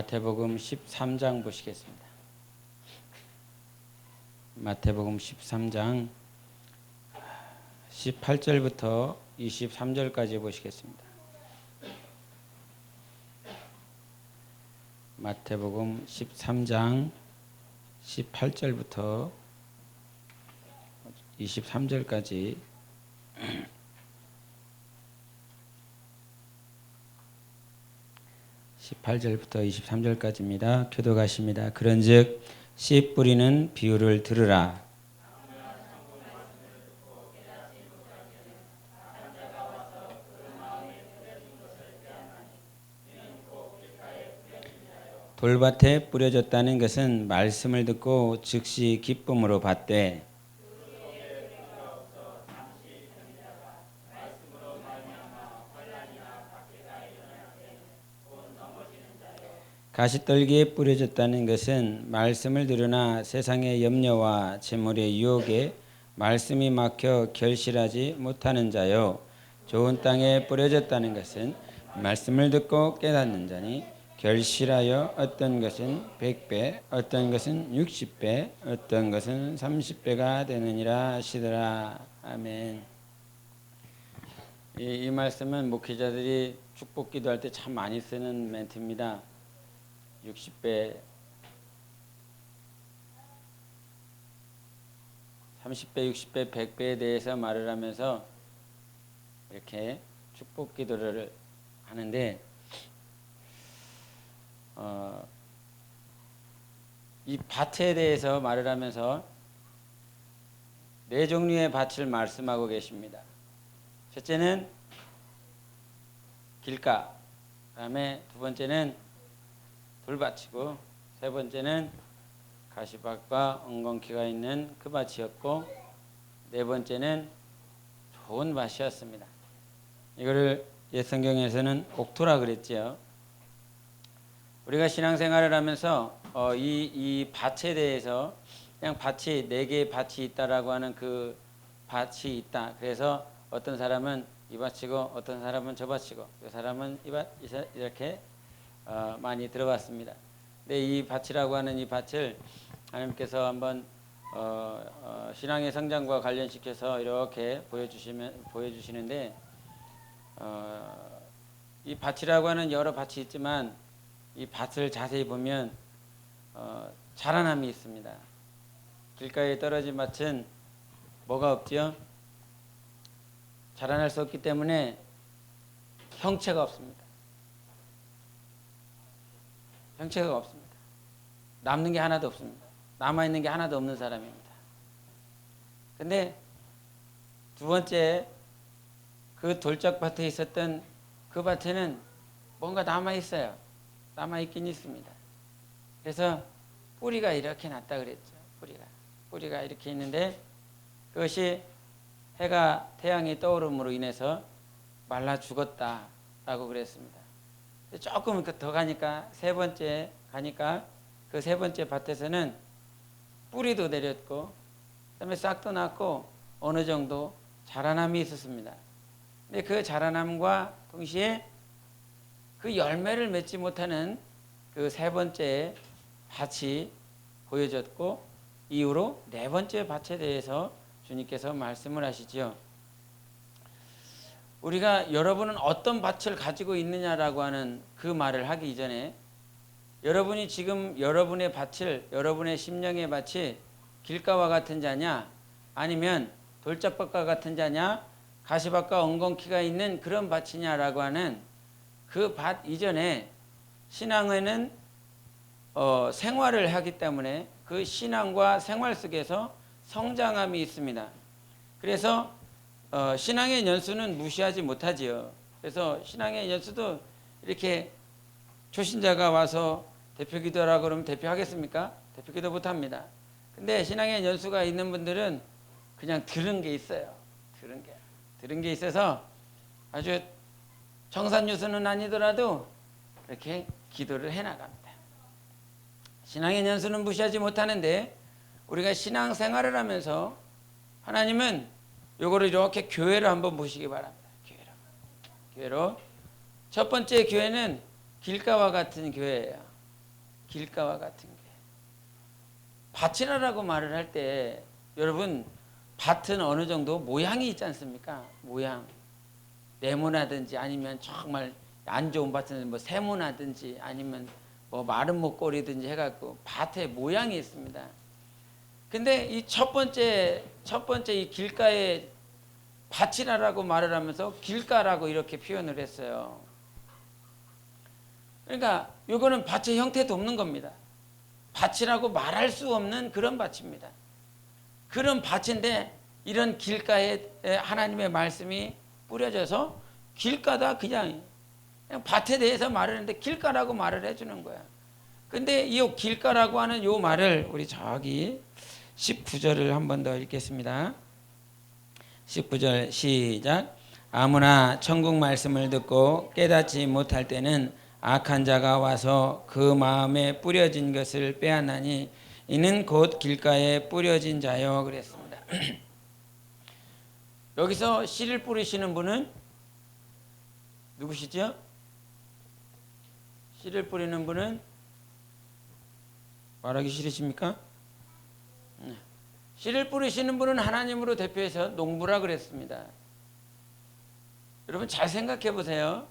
마태복음 13장 보시겠습니다. 마태복음 13장 18절부터 23절까지 보시겠습니다. 마태복음 13장 18절부터 23절까지 (18절부터 23절까지입니다) 교독하십니다. 그런즉 씨 뿌리는 비유를 들으라. 돌밭에 뿌려졌다는 것은 말씀을 듣고 즉시 기쁨으로 받되 가시떨기에 뿌려졌다는 것은 말씀을 들으나 세상의 염려와 재물의 유혹에 말씀이 막혀 결실하지 못하는 자요. 좋은 땅에 뿌려졌다는 것은 말씀을 듣고 깨닫는 자니 결실하여 어떤 것은 100배, 어떤 것은 60배, 어떤 것은 30배가 되느니라 하시더라. 아멘. 이 말씀은 목회자들이 축복 기도할 때 참 많이 쓰는 멘트입니다. 60배, 30배, 60배, 100배에 대해서 말을 하면서 이렇게 축복 기도를 하는데 이 밭에 대해서 말을 하면서 네 종류의 밭을 말씀하고 계십니다. 첫째는 길가, 그다음에 두 번째는 돌밭이고 세 번째는 가시밭과 엉겅퀴가 있는 그 밭이었고 네 번째는 좋은 밭이었습니다. 이거를 옛 성경에서는 옥토라 그랬지요. 우리가 신앙생활을 하면서 이 밭에 대해서 그냥 밭이 네 개의 밭이 있다라고 하는 그 밭이 있다. 그래서 어떤 사람은 이 밭이고 어떤 사람은 저 밭이고 그 사람은 이 밭 이렇게 많이 들어봤습니다. 근데 이 밭이라고 하는 이 밭을 하나님께서 한번 신앙의 성장과 관련시켜서 이렇게 보여주시는데 이 밭이라고 하는 여러 밭이 있지만 이 밭을 자세히 보면 자라남이 있습니다. 길가에 떨어진 밭은 뭐가 없죠? 자라날 수 없기 때문에 형체가 없습니다. 형체가 없습니다. 남는 게 하나도 없습니다. 남아있는 게 하나도 없는 사람입니다. 근데 두 번째 그 돌짝밭에 있었던 그 밭에는 뭔가 남아있어요. 남아있긴 있습니다. 그래서 뿌리가 이렇게 났다 그랬죠. 뿌리가 이렇게 있는데 그것이 해가 태양이 떠오름으로 인해서 말라 죽었다라고 그랬습니다. 조금 더 가니까 세 번째 가니까 그 세 번째 밭에서는 뿌리도 내렸고 그다음에 싹도 났고 어느 정도 자라남이 있었습니다. 근데 그 자라남과 동시에 그 열매를 맺지 못하는 그 세 번째 밭이 보여졌고 이후로 네 번째 밭에 대해서 주님께서 말씀을 하시죠. 우리가 여러분은 어떤 밭을 가지고 있느냐라고 하는 그 말을 하기 이전에 여러분이 지금 여러분의 밭을 여러분의 심령의 밭이 길가와 같은 자냐 아니면 돌짝밭과 같은 자냐 가시밭과 엉겅퀴가 있는 그런 밭이냐라고 하는 그 밭 이전에 신앙에는 생활을 하기 때문에 그 신앙과 생활 속에서 성장함이 있습니다. 그래서 신앙의 연수는 무시하지 못하지요. 그래서 신앙의 연수도 이렇게 초신자가 와서 대표 기도하라고 그러면 대표하겠습니까? 대표 기도 못합니다. 근데 신앙의 연수가 있는 분들은 그냥 들은 게 있어요. 들은 게 있어서 아주 정산유수는 아니더라도 이렇게 기도를 해나갑니다. 신앙의 연수는 무시하지 못하는데 우리가 신앙생활을 하면서 하나님은 요거를 이렇게 교회로 한번 보시기 바랍니다. 교회로 첫 번째 교회는 길가와 같은 교회예요. 길가와 같은 게. 밭이라고 말을 할 때 여러분 밭은 어느 정도 모양이 있지 않습니까? 모양. 네모나든지 아니면 정말 안 좋은 밭은 뭐 세모나든지 아니면 뭐 마른 목걸이든지 해갖고 밭에 모양이 있습니다. 근데 이 첫 번째 이 길가에 밭이라고 말을 하면서 길가라고 이렇게 표현을 했어요. 그러니까 이거는 밭의 형태도 없는 겁니다. 밭이라고 말할 수 없는 그런 밭입니다. 그런 밭인데 이런 길가에 하나님의 말씀이 뿌려져서 길가다 그냥 밭에 대해서 말을 했는데 길가라고 말을 해주는 거야. 근데 이 길가라고 하는 이 말을 우리 저기 19절을 한 번 더 읽겠습니다. 19절 시작. 아무나 천국 말씀을 듣고 깨닫지 못할 때는 악한 자가 와서 그 마음에 뿌려진 것을 빼앗나니 이는 곧 길가에 뿌려진 자요 그랬습니다. 여기서 씨를 뿌리시는 분은 누구시죠? 씨를 뿌리는 분은 말하기 싫으십니까? 씨를 뿌리시는 분은 하나님으로 대표해서 농부라 그랬습니다. 여러분 잘 생각해 보세요.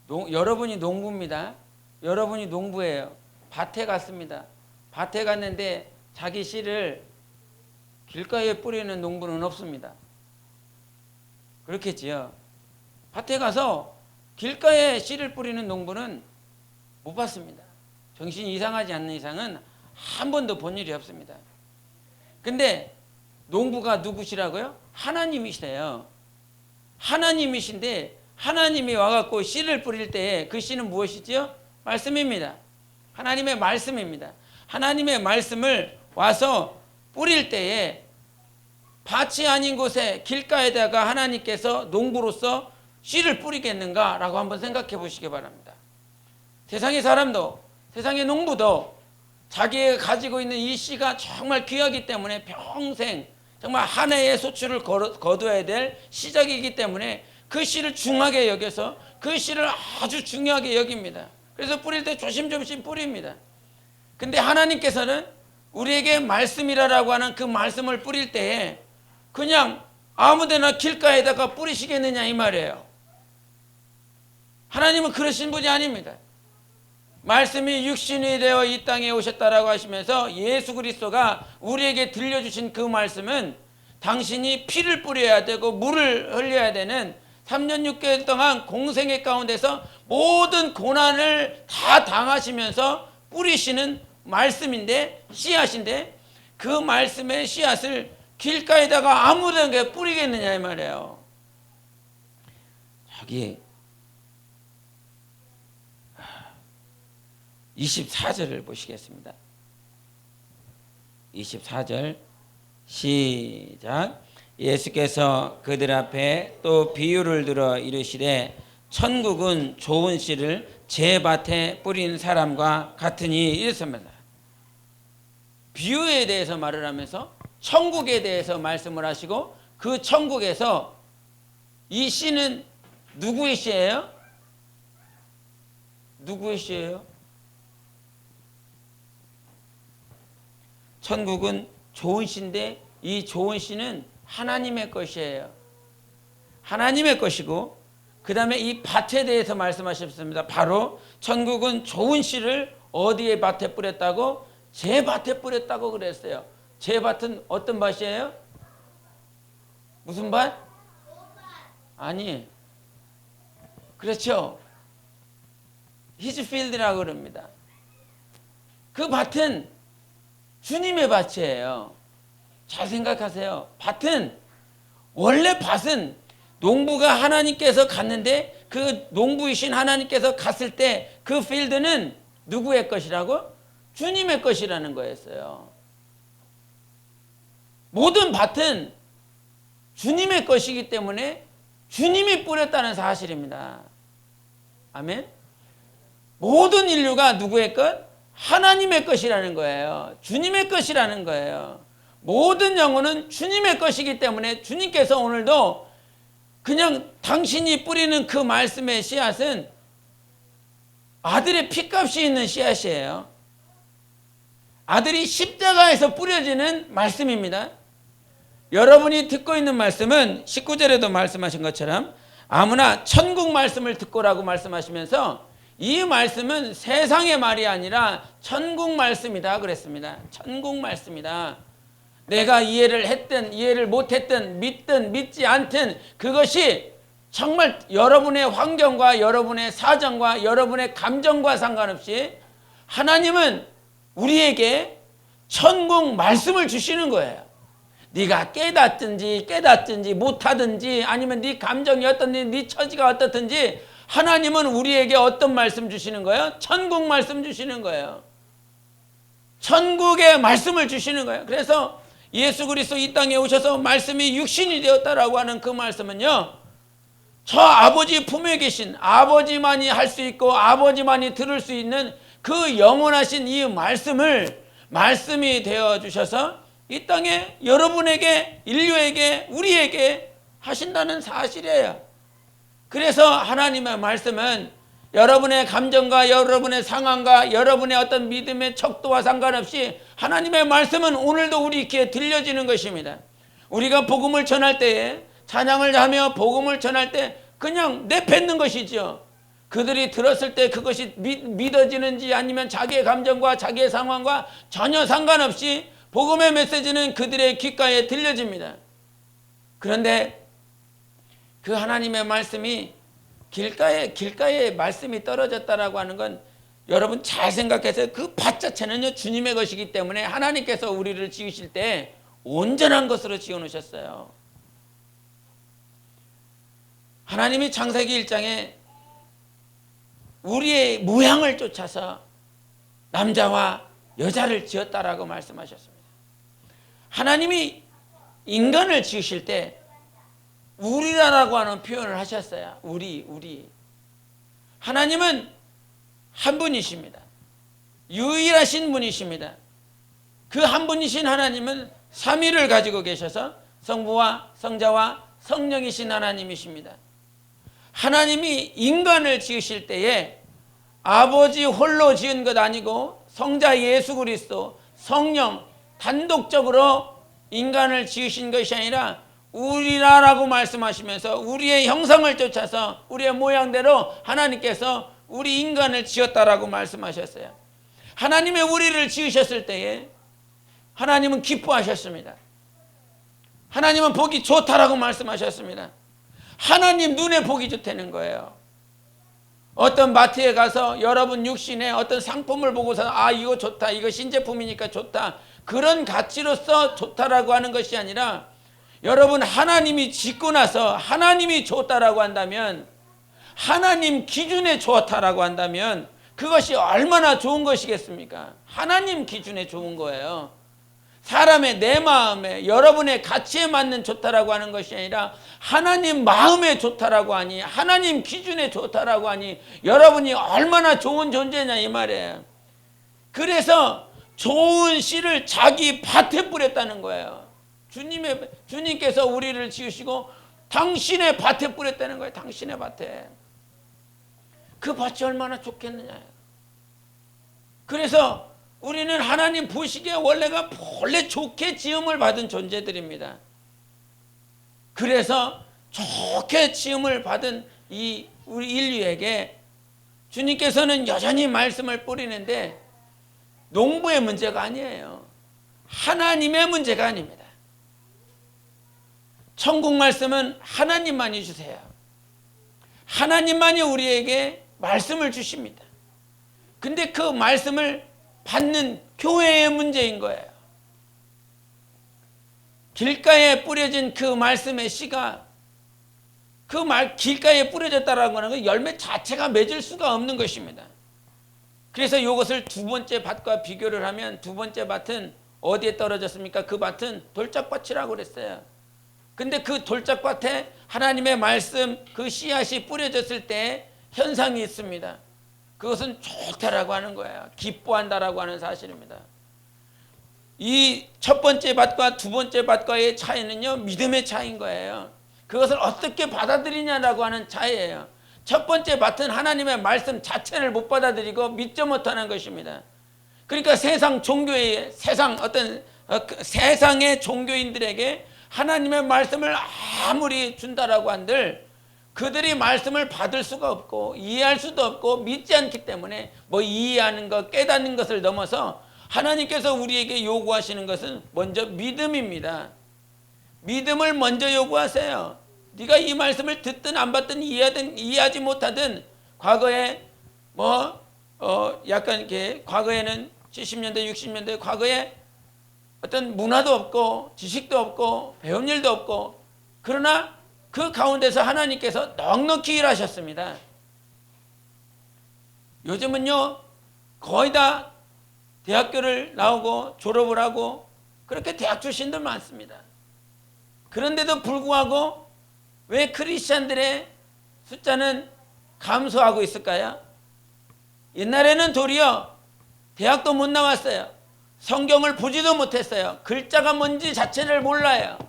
여러분이 농부입니다. 여러분이 농부예요. 밭에 갔습니다. 밭에 갔는데 자기 씨를 길가에 뿌리는 농부는 없습니다. 그렇겠지요. 밭에 가서 길가에 씨를 뿌리는 농부는 못 봤습니다. 정신이 이상하지 않는 이상은 한 번도 본 일이 없습니다. 근데 농부가 누구시라고요? 하나님이시래요. 하나님이신데 하나님이 와갖고 씨를 뿌릴 때 그 씨는 무엇이지요? 말씀입니다. 하나님의 말씀입니다. 하나님의 말씀을 와서 뿌릴 때에 밭이 아닌 곳에 길가에다가 하나님께서 농부로서 씨를 뿌리겠는가라고 한번 생각해 보시기 바랍니다. 세상의 사람도 세상의 농부도 자기가 가지고 있는 이 씨가 정말 귀하기 때문에 평생 정말 한 해의 소출을 거둬야 될 시작이기 때문에 그 씨를 중하게 여겨서 그 씨를 아주 중요하게 여깁니다. 그래서 뿌릴 때 조심조심 뿌립니다. 근데 하나님께서는 우리에게 말씀이라고 하는 그 말씀을 뿌릴 때에 그냥 아무데나 길가에다가 뿌리시겠느냐 이 말이에요. 하나님은 그러신 분이 아닙니다. 말씀이 육신이 되어 이 땅에 오셨다라고 하시면서 예수 그리스도가 우리에게 들려주신 그 말씀은 당신이 피를 뿌려야 되고 물을 흘려야 되는 3년 6개월 동안 공생의 가운데서 모든 고난을 다 당하시면서 뿌리시는 말씀인데 씨앗인데 그 말씀의 씨앗을 길가에다가 아무데나 뿌리겠느냐 이 말이에요. 저기 24절을 보시겠습니다. 24절 시작. 예수께서 그들 앞에 또 비유를 들어 이르시되 천국은 좋은 씨를 제 밭에 뿌린 사람과 같으니 이랬습니다. 비유에 대해서 말을 하면서 천국에 대해서 말씀을 하시고 그 천국에서 이 씨는 누구의 씨예요? 누구의 씨예요? 천국은 좋은 씨인데 이 좋은 씨는 하나님의 것이에요. 하나님의 것이고 그 다음에 이 밭에 대해서 말씀하셨습니다. 바로 천국은 좋은 씨를 어디에 밭에 뿌렸다고? 제 밭에 뿌렸다고 그랬어요. 제 밭은 어떤 밭이에요? 무슨 밭? 아니 그렇죠. His field라고 그럽니다. 그 밭은 주님의 밭이에요. 잘 생각하세요. 원래 밭은 농부가 하나님께서 갔는데 그 농부이신 하나님께서 갔을 때 그 필드는 누구의 것이라고? 주님의 것이라는 거였어요. 모든 밭은 주님의 것이기 때문에 주님이 뿌렸다는 사실입니다. 아멘. 모든 인류가 누구의 것? 하나님의 것이라는 거예요. 주님의 것이라는 거예요. 모든 영혼은 주님의 것이기 때문에 주님께서 오늘도 그냥 당신이 뿌리는 그 말씀의 씨앗은 아들의 피값이 있는 씨앗이에요. 아들이 십자가에서 뿌려지는 말씀입니다. 여러분이 듣고 있는 말씀은 19절에도 말씀하신 것처럼 아무나 천국 말씀을 듣고라고 말씀하시면서 이 말씀은 세상의 말이 아니라 천국 말씀이다 그랬습니다. 천국 말씀이다. 내가 이해를 했든 이해를 못했든 믿든 믿지 않든 그것이 정말 여러분의 환경과 여러분의 사정과 여러분의 감정과 상관없이 하나님은 우리에게 천국 말씀을 주시는 거예요. 네가 깨닫든지 못하든지 아니면 네 감정이 어떤지 네 처지가 어떻든지 하나님은 우리에게 어떤 말씀 주시는 거예요? 천국 말씀 주시는 거예요. 천국의 말씀을 주시는 거예요. 그래서 예수 그리스도 이 땅에 오셔서 말씀이 육신이 되었다라고 하는 그 말씀은요, 저 아버지 품에 계신 아버지만이 할 수 있고 아버지만이 들을 수 있는 그 영원하신 이 말씀이 되어 주셔서 이 땅에 여러분에게 인류에게 우리에게 하신다는 사실이에요. 그래서 하나님의 말씀은 여러분의 감정과 여러분의 상황과 여러분의 어떤 믿음의 척도와 상관없이 하나님의 말씀은 오늘도 우리 귀에 들려지는 것입니다. 우리가 복음을 전할 때에 찬양을 하며 복음을 전할 때 그냥 내뱉는 것이죠. 그들이 들었을 때 그것이 믿어지는지 아니면 자기의 감정과 자기의 상황과 전혀 상관없이 복음의 메시지는 그들의 귓가에 들려집니다. 그런데 그 하나님의 말씀이 길가에 말씀이 떨어졌다라고 하는 건 여러분 잘 생각해서 그 밭 자체는요 주님의 것이기 때문에 하나님께서 우리를 지으실 때 온전한 것으로 지어 놓으셨어요. 하나님이 창세기 1장에 우리의 모양을 쫓아서 남자와 여자를 지었다라고 말씀하셨습니다. 하나님이 인간을 지으실 때 우리라고 하는 표현을 하셨어요. 우리. 하나님은 한 분이십니다. 유일하신 분이십니다. 그 한 분이신 하나님은 삼위를 가지고 계셔서 성부와 성자와 성령이신 하나님이십니다. 하나님이 인간을 지으실 때에 아버지 홀로 지은 것 아니고 성자 예수 그리스도 성령 단독적으로 인간을 지으신 것이 아니라 우리라라고 말씀하시면서 우리의 형상을 쫓아서 우리의 모양대로 하나님께서 우리 인간을 지었다라고 말씀하셨어요. 하나님의 우리를 지으셨을 때에 하나님은 기뻐하셨습니다. 하나님은 보기 좋다라고 말씀하셨습니다. 하나님 눈에 보기 좋다는 거예요. 어떤 마트에 가서 여러분 육신에 어떤 상품을 보고서 이거 좋다, 이거 신제품이니까 좋다, 그런 가치로서 좋다라고 하는 것이 아니라 여러분 하나님이 짓고 나서 하나님이 좋다라고 한다면, 하나님 기준에 좋다라고 한다면 그것이 얼마나 좋은 것이겠습니까? 하나님 기준에 좋은 거예요. 사람의 내 마음에 여러분의 가치에 맞는 좋다라고 하는 것이 아니라 하나님 마음에 좋다라고 하니, 하나님 기준에 좋다라고 하니 여러분이 얼마나 좋은 존재냐 이 말이에요. 그래서 좋은 씨를 자기 밭에 뿌렸다는 거예요. 주님께서 우리를 지으시고 당신의 밭에 뿌렸다는 거예요. 당신의 밭에. 그 밭이 얼마나 좋겠느냐. 그래서 우리는 하나님 보시기에 원래 좋게 지음을 받은 존재들입니다. 그래서 좋게 지음을 받은 이 우리 인류에게 주님께서는 여전히 말씀을 뿌리는데 농부의 문제가 아니에요. 하나님의 문제가 아닙니다. 천국 말씀은 하나님만이 주세요. 하나님만이 우리에게 말씀을 주십니다. 근데 그 말씀을 받는 교회의 문제인 거예요. 길가에 뿌려진 그 말씀의 씨가 길가에 뿌려졌다라는 것은 열매 자체가 맺을 수가 없는 것입니다. 그래서 이것을 두 번째 밭과 비교를 하면 두 번째 밭은 어디에 떨어졌습니까? 그 밭은 돌짝밭이라고 그랬어요. 근데 그 돌짝밭에 하나님의 말씀 그 씨앗이 뿌려졌을 때 현상이 있습니다. 그것은 좋다라고 하는 거예요. 기뻐한다라고 하는 사실입니다. 이 첫 번째 밭과 두 번째 밭과의 차이는요, 믿음의 차이인 거예요. 그것을 어떻게 받아들이냐라고 하는 차이예요. 첫 번째 밭은 하나님의 말씀 자체를 못 받아들이고 믿지 못하는 것입니다. 그러니까 세상 종교의 세상 어떤 세상의 종교인들에게 하나님의 말씀을 아무리 준다라고 한들 그들이 말씀을 받을 수가 없고 이해할 수도 없고 믿지 않기 때문에 뭐 이해하는 것, 깨닫는 것을 넘어서 하나님께서 우리에게 요구하시는 것은 먼저 믿음입니다. 믿음을 먼저 요구하세요. 네가 이 말씀을 듣든 안 받든 이해하든 이해하지 못하든 과거에 약간 이렇게 과거에는 70년대 60년대 과거에 어떤 문화도 없고 지식도 없고 배운 일도 없고 그러나 그 가운데서 하나님께서 넉넉히 일하셨습니다. 요즘은요 거의 다 대학교를 나오고 졸업을 하고 그렇게 대학 출신들 많습니다. 그런데도 불구하고 왜 크리스찬들의 숫자는 감소하고 있을까요? 옛날에는 도리어 대학도 못 나왔어요. 성경을 보지도 못했어요. 글자가 뭔지 자체를 몰라요.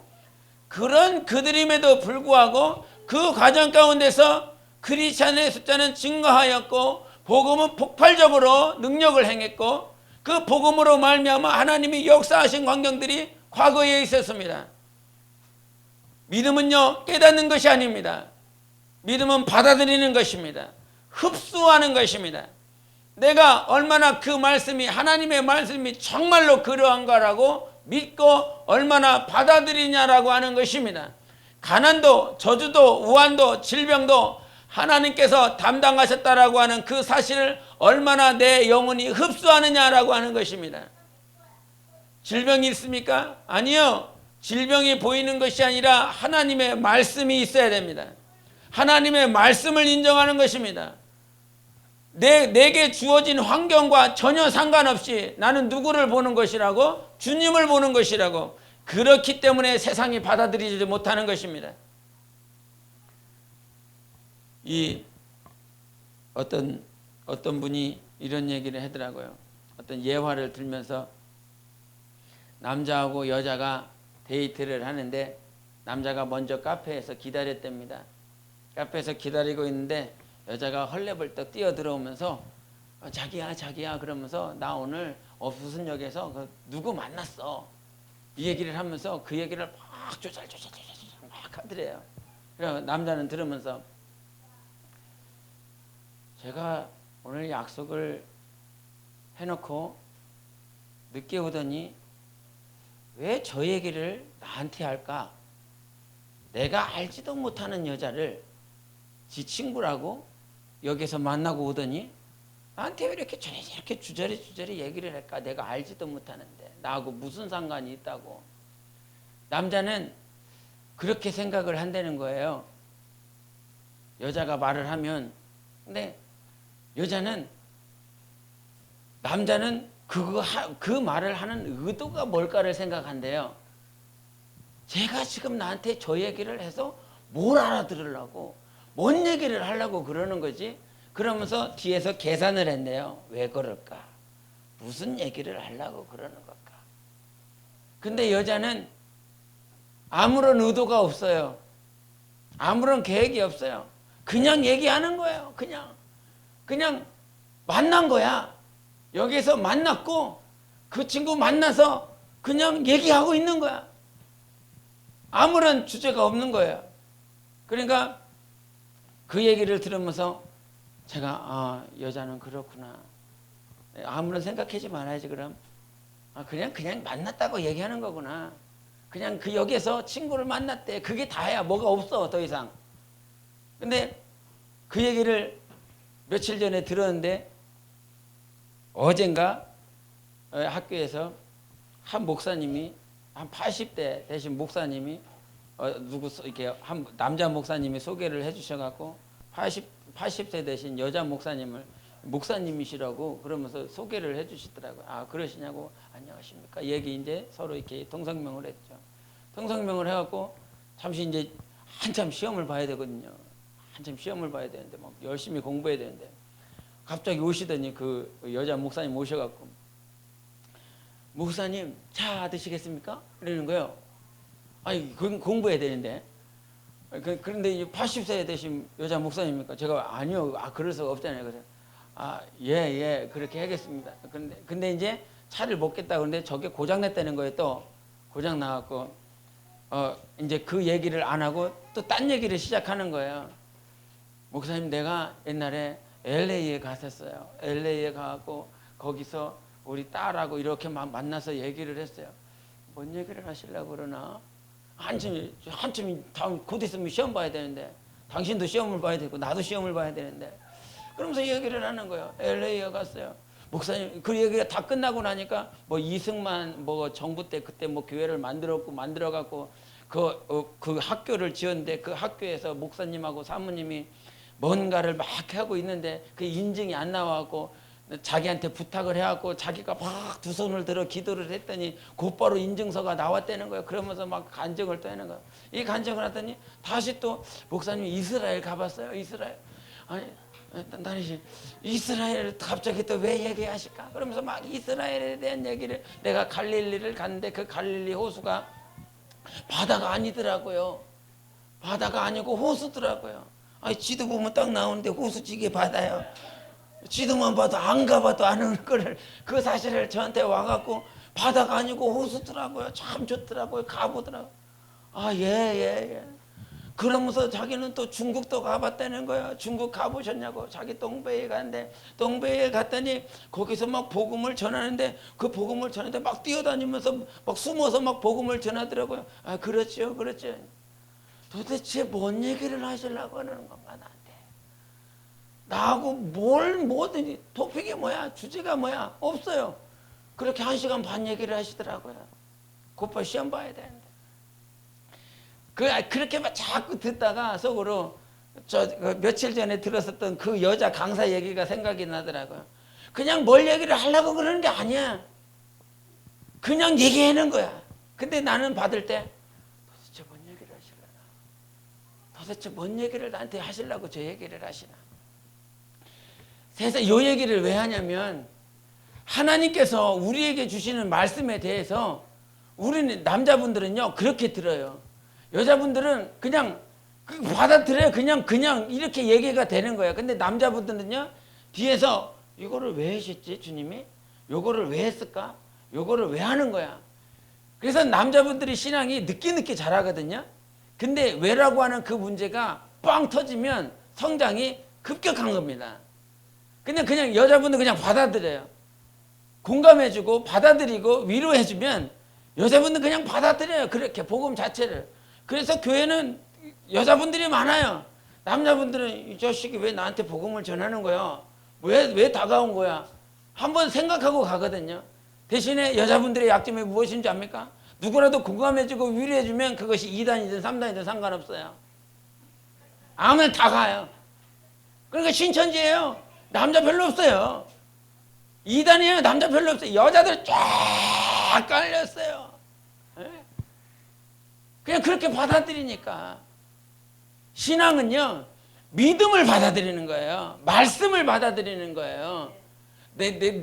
그런 그들임에도 불구하고 그 과정 가운데서 크리스찬의 숫자는 증가하였고 복음은 폭발적으로 능력을 행했고 그 복음으로 말미암아 하나님이 역사하신 광경들이 과거에 있었습니다. 믿음은요 깨닫는 것이 아닙니다. 믿음은 받아들이는 것입니다. 흡수하는 것입니다. 내가 얼마나 그 말씀이 하나님의 말씀이 정말로 그러한가라고 믿고 얼마나 받아들이냐라고 하는 것입니다. 가난도 저주도 우환도 질병도 하나님께서 담당하셨다라고 하는 그 사실을 얼마나 내 영혼이 흡수하느냐라고 하는 것입니다. 질병이 있습니까? 아니요. 질병이 보이는 것이 아니라 하나님의 말씀이 있어야 됩니다. 하나님의 말씀을 인정하는 것입니다. 내게 주어진 환경과 전혀 상관없이 나는 누구를 보는 것이라고? 주님을 보는 것이라고. 그렇기 때문에 세상이 받아들이지 못하는 것입니다. 이 어떤 분이 이런 얘기를 하더라고요. 어떤 예화를 들면서 남자하고 여자가 데이트를 하는데 남자가 먼저 카페에서 기다렸답니다. 카페에서 기다리고 있는데 여자가 헐레벌떡 뛰어들어오면서 자기야 그러면서 나 오늘 무슨역에서 누구 만났어 이 얘기를 하면서 그 얘기를 막 조잘 막 하더래요. 그래서 남자는 들으면서 제가 오늘 약속을 해놓고 늦게 오더니 왜 저 얘기를 나한테 할까? 내가 알지도 못하는 여자를 지 친구라고 여기서 만나고 오더니 나한테 왜 이렇게 주저리 얘기를 할까? 내가 알지도 못하는데 나하고 무슨 상관이 있다고. 남자는 그렇게 생각을 한다는 거예요. 여자가 말을 하면. 근데 남자는 그 말을 하는 의도가 뭘까를 생각한대요. 제가 지금 나한테 저 얘기를 해서 뭘 알아들으려고 뭔 얘기를 하려고 그러는 거지? 그러면서 뒤에서 계산을 했네요. 왜 그럴까? 무슨 얘기를 하려고 그러는 걸까? 근데 여자는 아무런 의도가 없어요. 아무런 계획이 없어요. 그냥 얘기하는 거예요. 그냥 만난 거야. 여기서 만났고 그 친구 만나서 그냥 얘기하고 있는 거야. 아무런 주제가 없는 거예요. 그러니까 그 얘기를 들으면서 제가 여자는 그렇구나. 아무런 생각하지 말아야지 그럼. 그냥 만났다고 얘기하는 거구나. 그냥 그 여기에서 친구를 만났대. 그게 다야. 뭐가 없어 더 이상. 근데 그 얘기를 며칠 전에 들었는데 어젠가 학교에서 한 목사님이 한 80대 되신 목사님이 이렇게 한 남자 목사님이 소개를 해주셔갖고 80세 되신 여자 목사님이시라고 그러면서 소개를 해주시더라고요. 그러시냐고 안녕하십니까 얘기 이제 서로 이렇게 통성명을 했죠. 통성명을 해갖고 잠시 이제 한참 시험을 봐야 되거든요. 한참 시험을 봐야 되는데 막 열심히 공부해야 되는데 갑자기 오시더니 그 여자 목사님 오셔갖고 목사님 차 드시겠습니까? 그러는 거예요. 그건 공부해야 되는데. 그런데 이제 80세 되신 여자 목사님입니까? 제가 아니요. 그럴 수가 없잖아요. 그래서 예, 그렇게 하겠습니다. 근데 이제 차를 못 겠다 그런데 저게 고장냈다는 거예요. 또 고장 나갖고 이제 그 얘기를 안 하고 또 딴 얘기를 시작하는 거예요. 목사님, 내가 옛날에 LA에 갔었어요. LA에 가갖고 거기서 우리 딸하고 이렇게 만나서 얘기를 했어요. 뭔 얘기를 하시려고 그러나? 한참 다음 곧 있으면 시험 봐야 되는데, 당신도 시험을 봐야 되고 나도 시험을 봐야 되는데, 그러면서 얘기를 하는 거예요. LA에 갔어요. 목사님, 그 얘기가 다 끝나고 나니까 뭐 이승만 뭐 정부 때 그때 뭐 교회를 만들어갖고 그 학교를 지었는데 그 학교에서 목사님하고 사모님이 뭔가를 막 하고 있는데 그 인증이 안 나와갖고 자기한테 부탁을 해갖고 자기가 막 두 손을 들어 기도를 했더니 곧바로 인증서가 나왔다는 거예요. 그러면서 막 간증을 또 하는 거예요. 이 간증을 하더니 다시 또 목사님이 이스라엘 가봤어요. 이스라엘. 아니, 나는 이스라엘 갑자기 또 왜 얘기하실까? 그러면서 막 이스라엘에 대한 얘기를, 내가 갈릴리를 갔는데 그 갈릴리 호수가 바다가 아니더라고요. 바다가 아니고 호수더라고요. 아니, 지도 보면 딱 나오는데 호수지게 바다요. 지도만 봐도 안 가봐도 아는 거를, 그 사실을 저한테 와갖고 바다가 아니고 호수더라고요. 참 좋더라고요. 가보더라고요. 예. 그러면서 자기는 또 중국도 가봤다는 거예요. 중국 가보셨냐고. 자기 동베이에 갔는데, 동베이에 갔더니 거기서 막 복음을 전하는데, 그 복음을 전하는데 막 뛰어다니면서 막 숨어서 막 복음을 전하더라고요. 그렇죠. 도대체 뭔 얘기를 하시려고 하는 건가 나한테. 나하고 뭐든지 토픽이 뭐야, 주제가 뭐야, 없어요. 그렇게 1시간 반 얘기를 하시더라고요. 곧바로 시험 봐야 되는데. 그렇게 막 자꾸 듣다가 속으로 며칠 전에 들었었던 그 여자 강사 얘기가 생각이 나더라고요. 그냥 뭘 얘기를 하려고 그러는 게 아니야. 그냥 얘기하는 거야. 근데 나는 받을 때 도대체 뭔 얘기를 하시려나? 도대체 뭔 얘기를 나한테 하시려고 저 얘기를 하시나? 세상 요 얘기를 왜 하냐면, 하나님께서 우리에게 주시는 말씀에 대해서 우리는 남자분들은요 그렇게 들어요. 여자분들은 그냥 받아들여요. 그냥 이렇게 얘기가 되는 거예요. 근데 남자분들은요 뒤에서 이거를 왜 하셨지 주님이? 요거를 왜 했을까? 요거를 왜 하는 거야? 그래서 남자분들이 신앙이 늦게 자라거든요. 근데 왜라고 하는 그 문제가 빵 터지면 성장이 급격한 겁니다. 근데 그냥 여자분들 그냥 받아들여요. 공감해주고 받아들이고 위로해주면 여자분들 그냥 받아들여요. 그렇게 복음 자체를. 그래서 교회는 여자분들이 많아요. 남자분들은 이 자식이 왜 나한테 복음을 전하는 거야? 왜 다가온 거야? 한번 생각하고 가거든요. 대신에 여자분들의 약점이 무엇인지 압니까? 누구라도 공감해주고 위로해주면 그것이 2단이든 3단이든 상관없어요. 아무나 다 가요. 그러니까 신천지예요. 남자 별로 없어요. 2단이에요. 남자 별로 없어요. 여자들 쫙 깔렸어요. 그냥 그렇게 받아들이니까. 신앙은요 믿음을 받아들이는 거예요. 말씀을 받아들이는 거예요.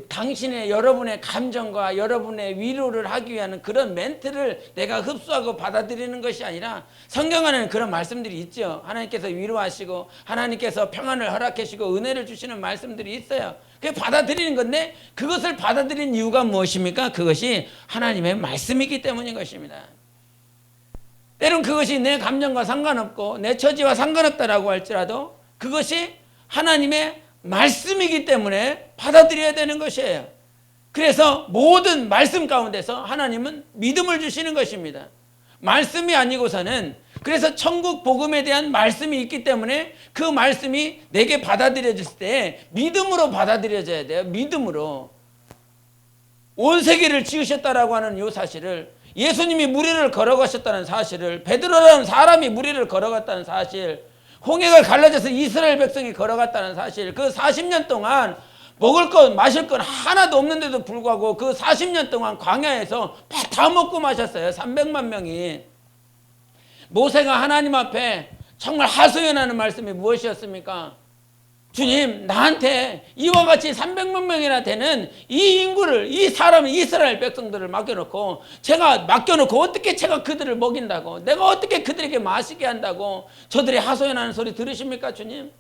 당신의 여러분의 감정과 여러분의 위로를 하기 위한 그런 멘트를 내가 흡수하고 받아들이는 것이 아니라, 성경 안에는 그런 말씀들이 있죠. 하나님께서 위로하시고 하나님께서 평안을 허락하시고 은혜를 주시는 말씀들이 있어요. 그게 받아들이는 건데, 그것을 받아들이는 이유가 무엇입니까? 그것이 하나님의 말씀이기 때문인 것입니다. 때론 그것이 내 감정과 상관없고 내 처지와 상관없다라고 할지라도 그것이 하나님의 말씀이기 때문에 받아들여야 되는 것이에요. 그래서 모든 말씀 가운데서 하나님은 믿음을 주시는 것입니다. 말씀이 아니고서는, 그래서 천국 복음에 대한 말씀이 있기 때문에 그 말씀이 내게 받아들여졌을 때 믿음으로 받아들여져야 돼요. 믿음으로. 온 세계를 지으셨다라고 하는 이 사실을, 예수님이 무리를 걸어가셨다는 사실을, 베드로라는 사람이 무리를 걸어갔다는 사실, 홍해가 갈라져서 이스라엘 백성이 걸어갔다는 사실, 그 40년 동안 먹을 것 마실 것 하나도 없는데도 불구하고 그 40년 동안 광야에서 다 먹고 마셨어요. 300만 명이. 모세가 하나님 앞에 정말 하소연하는 말씀이 무엇이었습니까? 주님, 나한테 이와 같이 300만 명이나 되는 이 인구를, 이 사람을, 이스라엘 백성들을 맡겨놓고 어떻게 제가 그들을 먹인다고, 내가 어떻게 그들에게 마시게 한다고 저들이 하소연하는 소리 들으십니까 주님?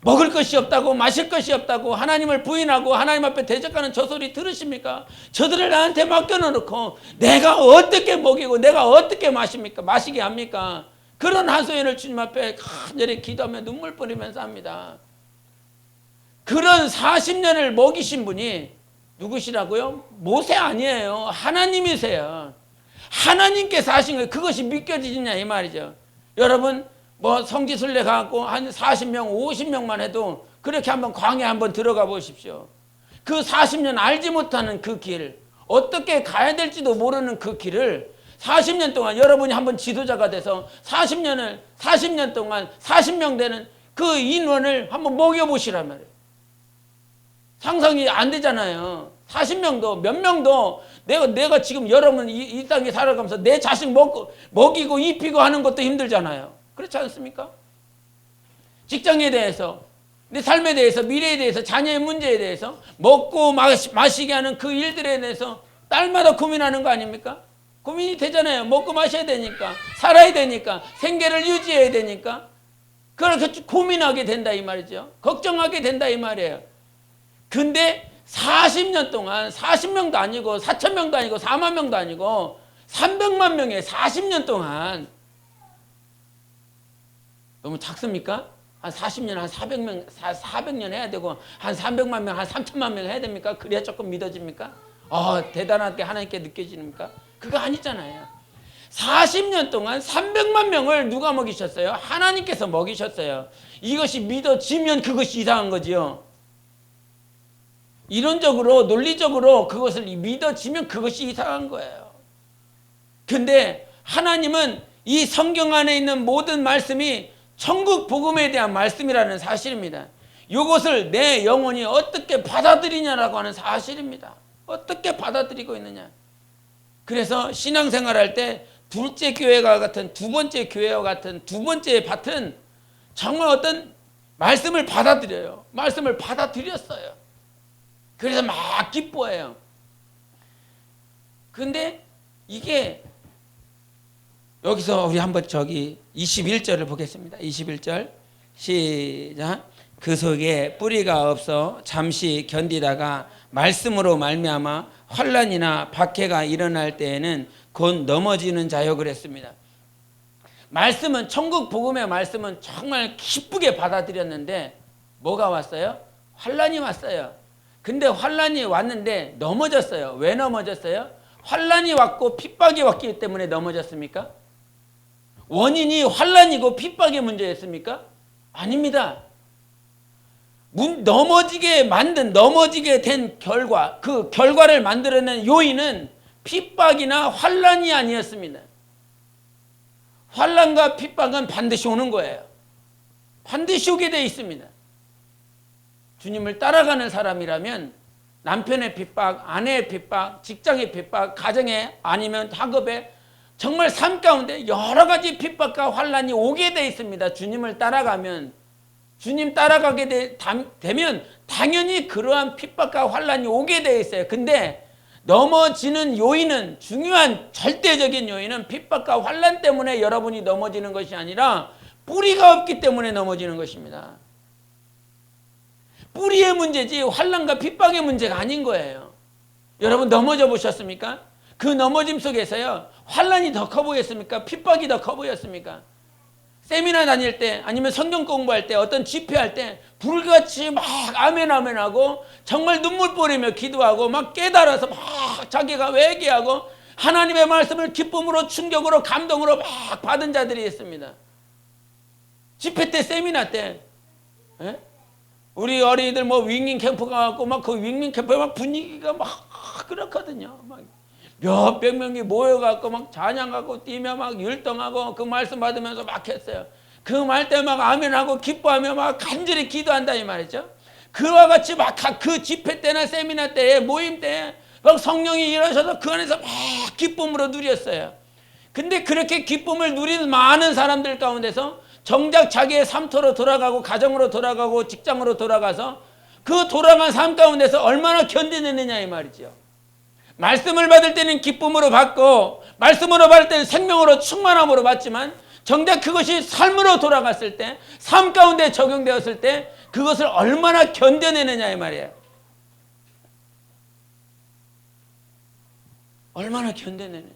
먹을 것이 없다고 마실 것이 없다고 하나님을 부인하고 하나님 앞에 대적하는 저 소리 들으십니까? 저들을 나한테 맡겨놓고 내가 어떻게 먹이고 내가 어떻게 마시게 합니까? 그런 하소연을 주님 앞에 간절히 기도하며 눈물 뿌리면서 합니다. 그런 40년을 먹이신 분이 누구시라고요? 모세 아니에요. 하나님이세요. 하나님께서 하신 거예요. 그것이 믿겨지냐 이 말이죠. 여러분 뭐 성지순례 가고 한 40명 50명만 해도 그렇게 한번 광야에 한번 들어가 보십시오. 그 40년 알지 못하는 그 길, 어떻게 가야 될지도 모르는 그 길을 40년 동안 여러분이 한번 지도자가 돼서 40년 동안 40명 되는 그 인원을 한번 먹여보시란 말이에요. 상상이 안 되잖아요. 40명도 몇 명도 내가 지금 여러분 이 땅에 살아가면서 내 자식 먹이고 입히고 하는 것도 힘들잖아요. 그렇지 않습니까? 직장에 대해서 내 삶에 대해서 미래에 대해서 자녀의 문제에 대해서 먹고 마시게 하는 그 일들에 대해서 딸마다 고민하는 거 아닙니까? 고민이 되잖아요. 먹고 마셔야 되니까 살아야 되니까 생계를 유지해야 되니까 그렇게 고민하게 된다 이 말이죠. 걱정하게 된다 이 말이에요. 근데 40년 동안 40명도 아니고 4,000명도 아니고 4만 명도 아니고 300만 명의 40년 동안 너무 작습니까? 한 40년 한 400년 해야 되고 한 300만 명 한 3천만 명 해야 됩니까? 그래야 조금 믿어집니까? 대단하게 하나님께 느껴집니까? 그거 아니잖아요. 40년 동안 300만 명을 누가 먹이셨어요? 하나님께서 먹이셨어요. 이것이 믿어지면 그것이 이상한 거지요. 이론적으로 논리적으로 그것을 믿어지면 그것이 이상한 거예요. 근데 하나님은 이 성경 안에 있는 모든 말씀이 천국 복음에 대한 말씀이라는 사실입니다. 이것을 내 영혼이 어떻게 받아들이냐라고 하는 사실입니다. 어떻게 받아들이고 있느냐. 그래서 신앙생활할 때 둘째 교회와 같은 두 번째 교회와 같은 두 번째 밭은 정말 어떤 말씀을 받아들여요. 말씀을 받아들였어요. 그래서 막 기뻐해요. 근데 이게 여기서 우리 한번 21절을 보겠습니다. 21절 시작. 그 속에 뿌리가 없어 잠시 견디다가 말씀으로 말미암아 환난이나 박해가 일어날 때에는 곧 넘어지는 자요 그랬습니다. 말씀은 천국 복음의 말씀은 정말 기쁘게 받아들였는데 뭐가 왔어요? 환난이 왔어요. 근데 환난이 왔는데 넘어졌어요. 왜 넘어졌어요? 환난이 왔고 핍박이 왔기 때문에 넘어졌습니까? 원인이 환난이고 핍박의 문제였습니까? 아닙니다. 넘어지게 된 결과, 그 결과를 만들어낸 요인은 핍박이나 환난이 아니었습니다. 환난과 핍박은 반드시 오는 거예요. 반드시 오게 돼 있습니다. 주님을 따라가는 사람이라면 남편의 핍박, 아내의 핍박, 직장의 핍박, 가정에 아니면 학업에 정말 삶 가운데 여러 가지 핍박과 환난이 오게 돼 있습니다. 주님을 따라가면, 주님 따라가게 되면 당연히 그러한 핍박과 환난이 오게 돼 있어요. 근데 넘어지는 요인은, 중요한 절대적인 요인은 핍박과 환난 때문에 여러분이 넘어지는 것이 아니라 뿌리가 없기 때문에 넘어지는 것입니다. 뿌리의 문제지 환난과 핍박의 문제가 아닌 거예요. 여러분 넘어져 보셨습니까? 그 넘어짐 속에서요, 환난이 더 커 보였습니까? 핍박이 더 커 보였습니까? 세미나 다닐 때 아니면 성경 공부할 때 어떤 집회할 때 불같이 막 아멘 하고 정말 눈물 뿌리며 기도하고 막 깨달아서 막 자기가 회개하고 하나님의 말씀을 기쁨으로 충격으로 감동으로 막 받은 자들이 있습니다. 집회 때 세미나 때 우리 어린이들 뭐 윙윙 캠프 가고 막 그 윙윙 캠프에 막 분위기가 막 그렇거든요. 막 몇백 명이 모여갖고 막 찬양하고 뛰며 막 율동하고 그 말씀 받으면서 막 했어요. 그 말 때 막 아멘하고 기뻐하며 막 간절히 기도한다 이 말이죠. 그와 같이 막 그 집회 때나 세미나 때에 모임 때에 막 성령이 일하셔서 그 안에서 막 기쁨으로 누렸어요. 근데 그렇게 기쁨을 누리는 많은 사람들 가운데서 정작 자기의 삶터로 돌아가고 가정으로 돌아가고 직장으로 돌아가서 그 돌아간 삶 가운데서 얼마나 견뎌냈느냐 이 말이죠. 말씀을 받을 때는 기쁨으로 받고 말씀으로 받을 때는 생명으로 충만함으로 받지만 정작 그것이 삶으로 돌아갔을 때, 삶 가운데 적용되었을 때 그것을 얼마나 견뎌내느냐 이 말이에요. 얼마나 견뎌내느냐.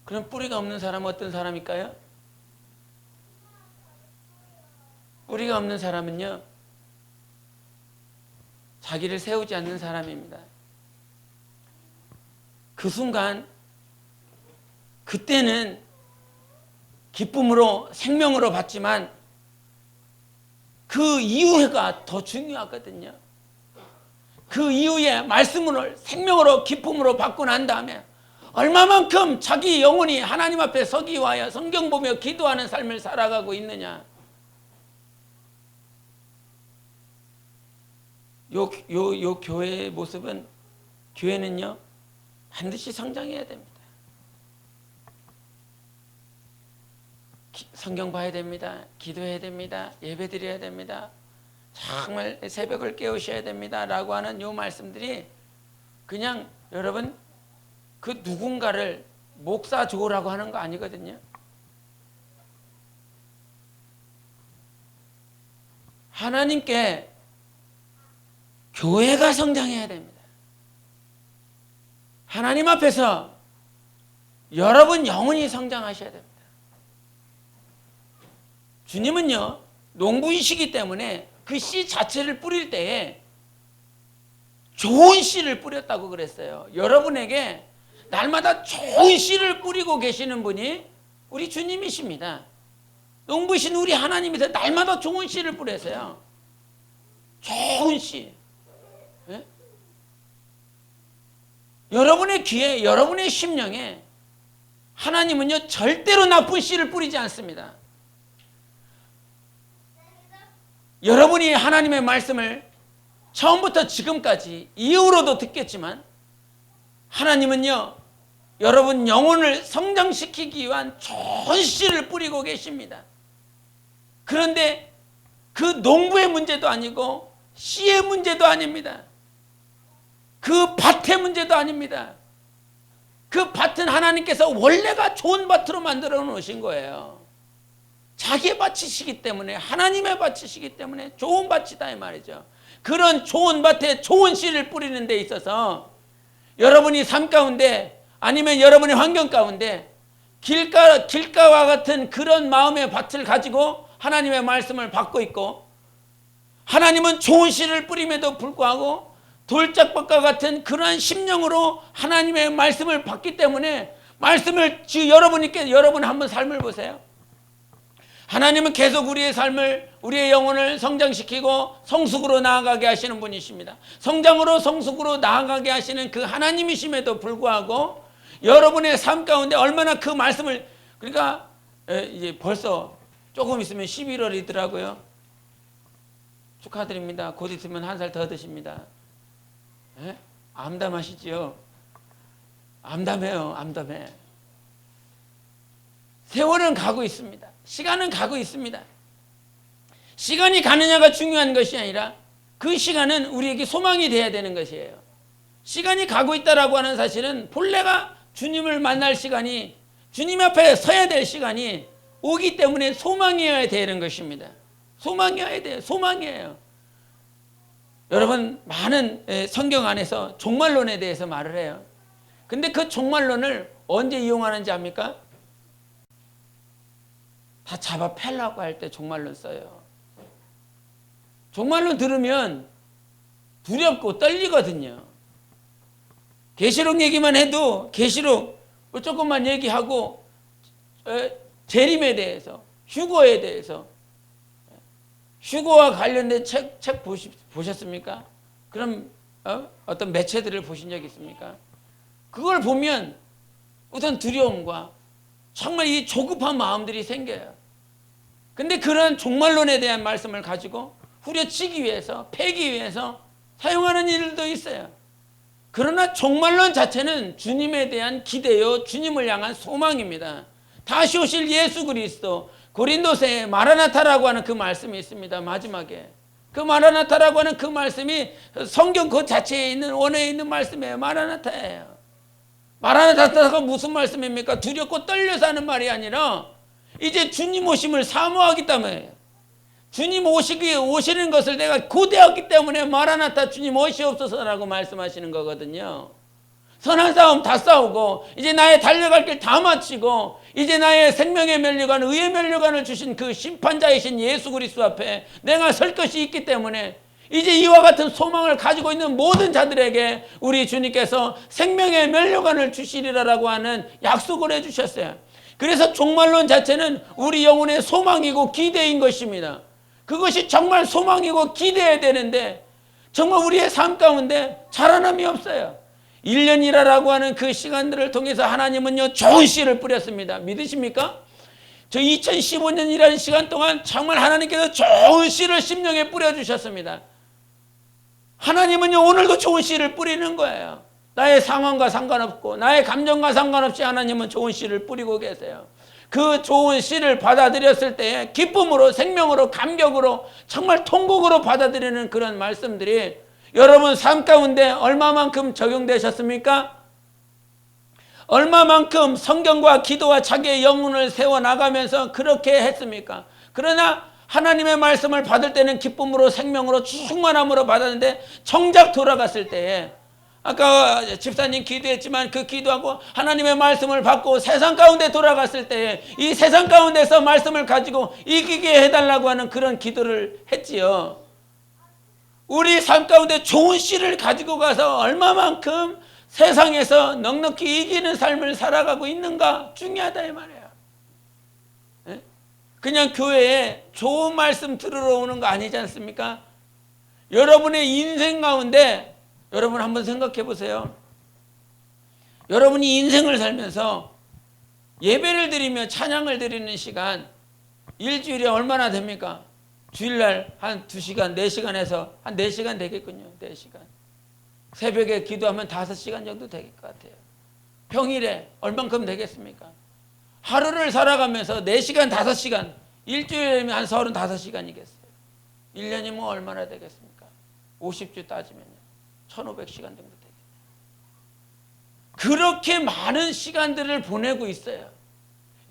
그럼 뿌리가 없는 사람은 어떤 사람일까요? 뿌리가 없는 사람은요, 자기를 세우지 않는 사람입니다. 그 순간, 그때는 기쁨으로, 생명으로 받지만 그 이후가 더 중요하거든요. 그 이후에 말씀으로, 생명으로, 기쁨으로 받고 난 다음에 얼마만큼 자기 영혼이 하나님 앞에 서기 위하여 성경 보며 기도하는 삶을 살아가고 있느냐. 요 교회의 모습은, 교회는요, 반드시 성장해야 됩니다. 성경 봐야 됩니다. 기도해야 됩니다. 예배 드려야 됩니다. 정말 새벽을 깨우셔야 됩니다. 라고 하는 요 말씀들이 그냥 여러분 그 누군가를 목사 조라고 하는 거 아니거든요. 하나님께 교회가 성장해야 됩니다. 하나님 앞에서 여러분 영혼이 성장하셔야 됩니다. 주님은요, 농부이시기 때문에 그 씨 자체를 뿌릴 때에 좋은 씨를 뿌렸다고 그랬어요. 여러분에게 날마다 좋은 씨를 뿌리고 계시는 분이 우리 주님이십니다. 농부이신 우리 하나님께서 날마다 좋은 씨를 뿌려서요. 좋은 씨. 네? 여러분의 귀에, 여러분의 심령에 하나님은요, 절대로 나쁜 씨를 뿌리지 않습니다. 여러분이 하나님의 말씀을 처음부터 지금까지 이후로도 듣겠지만 하나님은요, 여러분 영혼을 성장시키기 위한 좋은 씨를 뿌리고 계십니다. 그런데 그 농부의 문제도 아니고 씨의 문제도 아닙니다. 그 밭의 문제도 아닙니다. 그 밭은 하나님께서 원래가 좋은 밭으로 만들어 놓으신 거예요. 자기의 밭이시기 때문에, 하나님의 밭이시기 때문에 좋은 밭이다 이 말이죠. 그런 좋은 밭에 좋은 씨를 뿌리는 데 있어서 여러분이 삶 가운데 아니면 여러분의 환경 가운데 길가와 같은 그런 마음의 밭을 가지고 하나님의 말씀을 받고 있고, 하나님은 좋은 씨를 뿌림에도 불구하고 돌짝밭과 같은 그러한 심령으로 하나님의 말씀을 받기 때문에, 말씀을 여러분 한번 삶을 보세요. 하나님은 계속 우리의 삶을, 우리의 영혼을 성장시키고 성숙으로 나아가게 하시는 분이십니다. 성숙으로 나아가게 하시는 그 하나님이심에도 불구하고 여러분의 삶 가운데 얼마나 그 말씀을, 그러니까 이제 벌써 조금 있으면 11월이더라고요. 축하드립니다. 곧 있으면 한 살 더 드십니다. 예? 암담하시지요? 암담해요. 암담해. 세월은 가고 있습니다. 시간은 가고 있습니다. 시간이 가느냐가 중요한 것이 아니라 그 시간은 우리에게 소망이 되어야 되는 것이에요. 시간이 가고 있다라고 하는 사실은 본래가 주님을 만날 시간이, 주님 앞에 서야 될 시간이 오기 때문에 소망이어야 되는 것입니다. 소망이어야 돼요. 소망이에요. 여러분, 많은 성경 안에서 종말론에 대해서 말을 해요. 근데 그 종말론을 언제 이용하는지 압니까? 다 잡아 패려고 할 때 종말론 써요. 종말론 들으면 두렵고 떨리거든요. 계시록 얘기만 해도 계시록 조금만 얘기하고 재림에 대해서, 휴거에 대해서, 휴거와 관련된 책 보셨습니까? 그럼 어떤 매체들을 보신 적 있습니까? 그걸 보면 우선 두려움과 정말 이 조급한 마음들이 생겨요. 근데 그런 종말론에 대한 말씀을 가지고 후려치기 위해서, 패기 위해서 사용하는 일들도 있어요. 그러나 종말론 자체는 주님에 대한 기대요, 주님을 향한 소망입니다. 다시 오실 예수 그리스도, 고린도서에 마라나타라고 하는 그 말씀이 있습니다. 마지막에 그 마라나타라고 하는 그 말씀이 성경 그 자체에 있는, 원어에 있는 말씀이에요. 마라나타예요. 마라나타가 무슨 말씀입니까? 두렵고 떨려서 하는 말이 아니라 이제 주님 오심을 사모하기 때문에, 주님 오시는 것을 내가 고대했기 때문에 마라나타 주님 오시옵소서라고 말씀하시는 거거든요. 선한 싸움 다 싸우고 이제 나의 달려갈 길 다 마치고 이제 나의 생명의 면류관 의의 면류관을 주신 그 심판자이신 예수 그리스도 앞에 내가 설 것이 있기 때문에 이제 이와 같은 소망을 가지고 있는 모든 자들에게 우리 주님께서 생명의 면류관을 주시리라라고 하는 약속을 해주셨어요. 그래서 종말론 자체는 우리 영혼의 소망이고 기대인 것입니다. 그것이 정말 소망이고 기대해야 되는데 정말 우리의 삶 가운데 자라남이 없어요. 1년이라고 하는 그 시간들을 통해서 하나님은요 좋은 씨를 뿌렸습니다. 믿으십니까? 저 2015년이라는 시간 동안 정말 하나님께서 좋은 씨를 심령에 뿌려주셨습니다. 하나님은요 오늘도 좋은 씨를 뿌리는 거예요. 나의 상황과 상관없고 나의 감정과 상관없이 하나님은 좋은 씨를 뿌리고 계세요. 그 좋은 씨를 받아들였을 때에 기쁨으로 생명으로 감격으로 정말 통곡으로 받아들이는 그런 말씀들이 여러분 삶 가운데 얼마만큼 적용되셨습니까? 얼마만큼 성경과 기도와 자기의 영혼을 세워나가면서 그렇게 했습니까? 그러나 하나님의 말씀을 받을 때는 기쁨으로 생명으로 충만함으로 받았는데 정작 돌아갔을 때에 아까 집사님 기도했지만 그 기도하고 하나님의 말씀을 받고 세상 가운데 돌아갔을 때에 이 세상 가운데서 말씀을 가지고 이기게 해달라고 하는 그런 기도를 했지요. 우리 삶 가운데 좋은 씨를 가지고 가서 얼마만큼 세상에서 넉넉히 이기는 삶을 살아가고 있는가 중요하다 이 말이에요. 그냥 교회에 좋은 말씀 들으러 오는 거 아니지 않습니까? 여러분의 인생 가운데 여러분 한번 생각해 보세요. 여러분이 인생을 살면서 예배를 드리며 찬양을 드리는 시간 일주일에 얼마나 됩니까? 주일날 한 2시간, 4시간 해서 한 4시간 되겠군요. 4시간. 새벽에 기도하면 5시간 정도 될 것 같아요. 평일에 얼만큼 되겠습니까? 하루를 살아가면서 4시간, 5시간, 일주일이면 한 35시간이겠어요. 1년이면 얼마나 되겠습니까? 50주 따지면요. 1500시간 정도 되겠네요. 그렇게 많은 시간들을 보내고 있어요.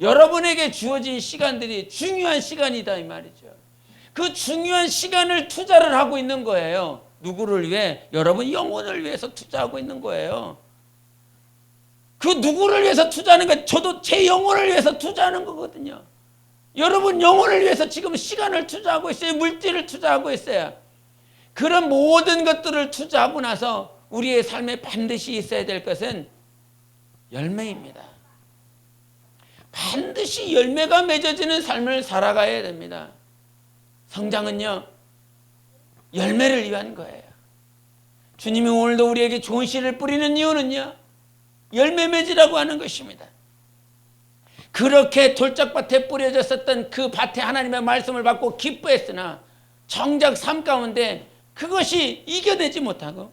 여러분에게 주어진 시간들이 중요한 시간이다 이 말이죠. 그 중요한 시간을 투자를 하고 있는 거예요. 누구를 위해? 여러분 영혼을 위해서 투자하고 있는 거예요. 그 누구를 위해서 투자하는 거 저도 제 영혼을 위해서 투자하는 거거든요. 여러분 영혼을 위해서 지금 시간을 투자하고 있어요. 물질을 투자하고 있어요. 그런 모든 것들을 투자하고 나서 우리의 삶에 반드시 있어야 될 것은 열매입니다. 반드시 열매가 맺어지는 삶을 살아가야 됩니다. 성장은요 열매를 위한 거예요. 주님이 오늘도 우리에게 좋은 씨를 뿌리는 이유는요 열매 맺으라고 하는 것입니다. 그렇게 돌짝밭에 뿌려졌었던 그 밭에 하나님의 말씀을 받고 기뻐했으나 정작 삶 가운데 그것이 이겨내지 못하고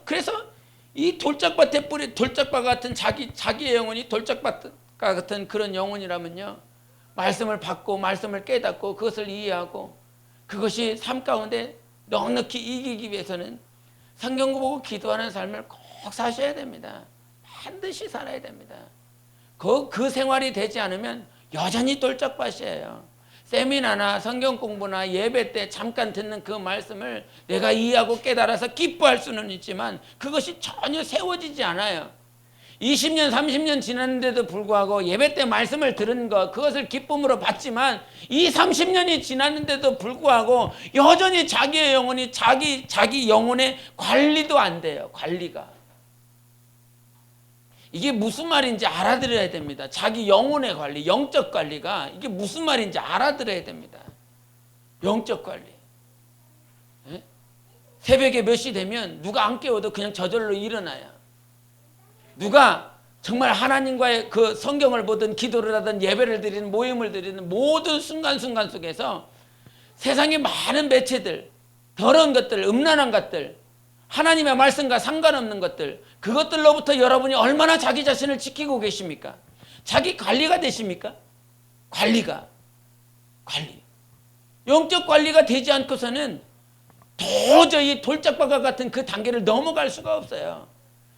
그래서 이 돌짝밭에 돌짝밭 같은 자기의 영혼이 돌짝밭 같은 그런 영혼이라면요 말씀을 받고 말씀을 깨닫고 그것을 이해하고 그것이 삶 가운데 넉넉히 이기기 위해서는 성경 보고 기도하는 삶을 꼭 사셔야 됩니다. 반드시 살아야 됩니다. 그 생활이 되지 않으면 여전히 돌짝밭이에요. 세미나나 성경 공부나 예배 때 잠깐 듣는 그 말씀을 내가 이해하고 깨달아서 기뻐할 수는 있지만 그것이 전혀 세워지지 않아요. 20년 30년 지났는데도 불구하고 예배 때 말씀을 들은 것 그것을 기쁨으로 받지만 이 30년이 지났는데도 불구하고 여전히 자기의 영혼이 자기 영혼의 관리도 안 돼요. 관리가 이게 무슨 말인지 알아들어야 됩니다. 자기 영혼의 관리, 영적 관리가 이게 무슨 말인지 알아들어야 됩니다. 영적 관리. 네? 새벽에 몇 시 되면 누가 안 깨워도 그냥 저절로 일어나요. 누가 정말 하나님과의 그 성경을 보든 기도를 하든 예배를 드리는 모임을 드리는 모든 순간순간 속에서 세상의 많은 매체들, 더러운 것들, 음란한 것들, 하나님의 말씀과 상관없는 것들 그것들로부터 여러분이 얼마나 자기 자신을 지키고 계십니까? 자기 관리가 되십니까? 관리 영적 관리가 되지 않고서는 도저히 돌짝밭과 같은 그 단계를 넘어갈 수가 없어요.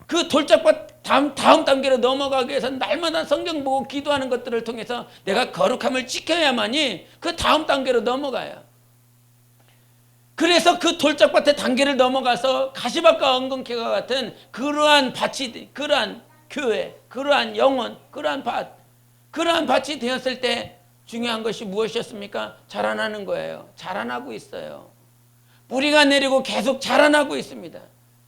그 돌짝밭 다음 단계로 넘어가기 위해서 날마다 성경 보고 기도하는 것들을 통해서 내가 거룩함을 지켜야만이 그 다음 단계로 넘어가요. 그래서 그 돌짝밭의 단계를 넘어가서 가시밭과 엉겅퀴와 같은 그러한 밭이, 그러한 교회, 그러한 영혼, 그러한 밭이 되었을 때 중요한 것이 무엇이었습니까? 자라나는 거예요. 자라나고 있어요. 뿌리가 내리고 계속 자라나고 있습니다.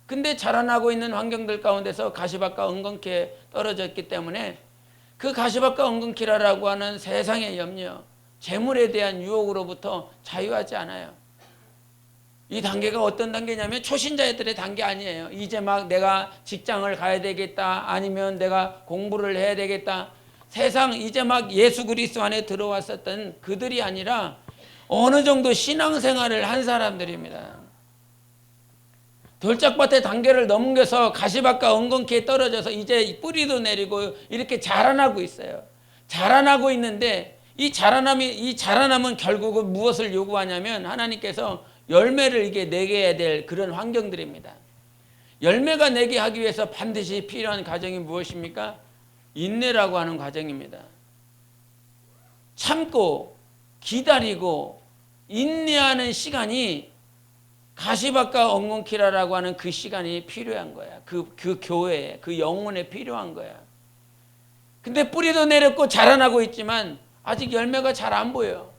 근데 자라나고 있는 환경들 가운데서 가시밭과 엉겅퀴에 떨어졌기 때문에 그 가시밭과 엉겅퀴라고 하는 세상의 염려, 재물에 대한 유혹으로부터 자유하지 않아요. 이 단계가 어떤 단계냐면 초신자들의 단계 아니에요. 이제 막 내가 직장을 가야 되겠다, 아니면 내가 공부를 해야 되겠다. 세상 이제 막 예수 그리스도 안에 들어왔었던 그들이 아니라 어느 정도 신앙생활을 한 사람들입니다. 돌짝밭의 단계를 넘겨서 가시밭과 엉겅퀴에 떨어져서 이제 뿌리도 내리고 이렇게 자라나고 있어요. 자라나고 있는데 이 자라남은 결국은 무엇을 요구하냐면 하나님께서 열매를 이게 내게 해야 될 그런 환경들입니다. 열매가 내게 하기 위해서 반드시 필요한 과정이 무엇입니까? 인내라고 하는 과정입니다. 참고 기다리고 인내하는 시간이 가시밭과 엉겅퀴라고 하는 그 시간이 필요한 거야. 그 교회에, 그 영혼에 필요한 거야. 근데 뿌리도 내렸고 자라나고 있지만 아직 열매가 잘 안 보여.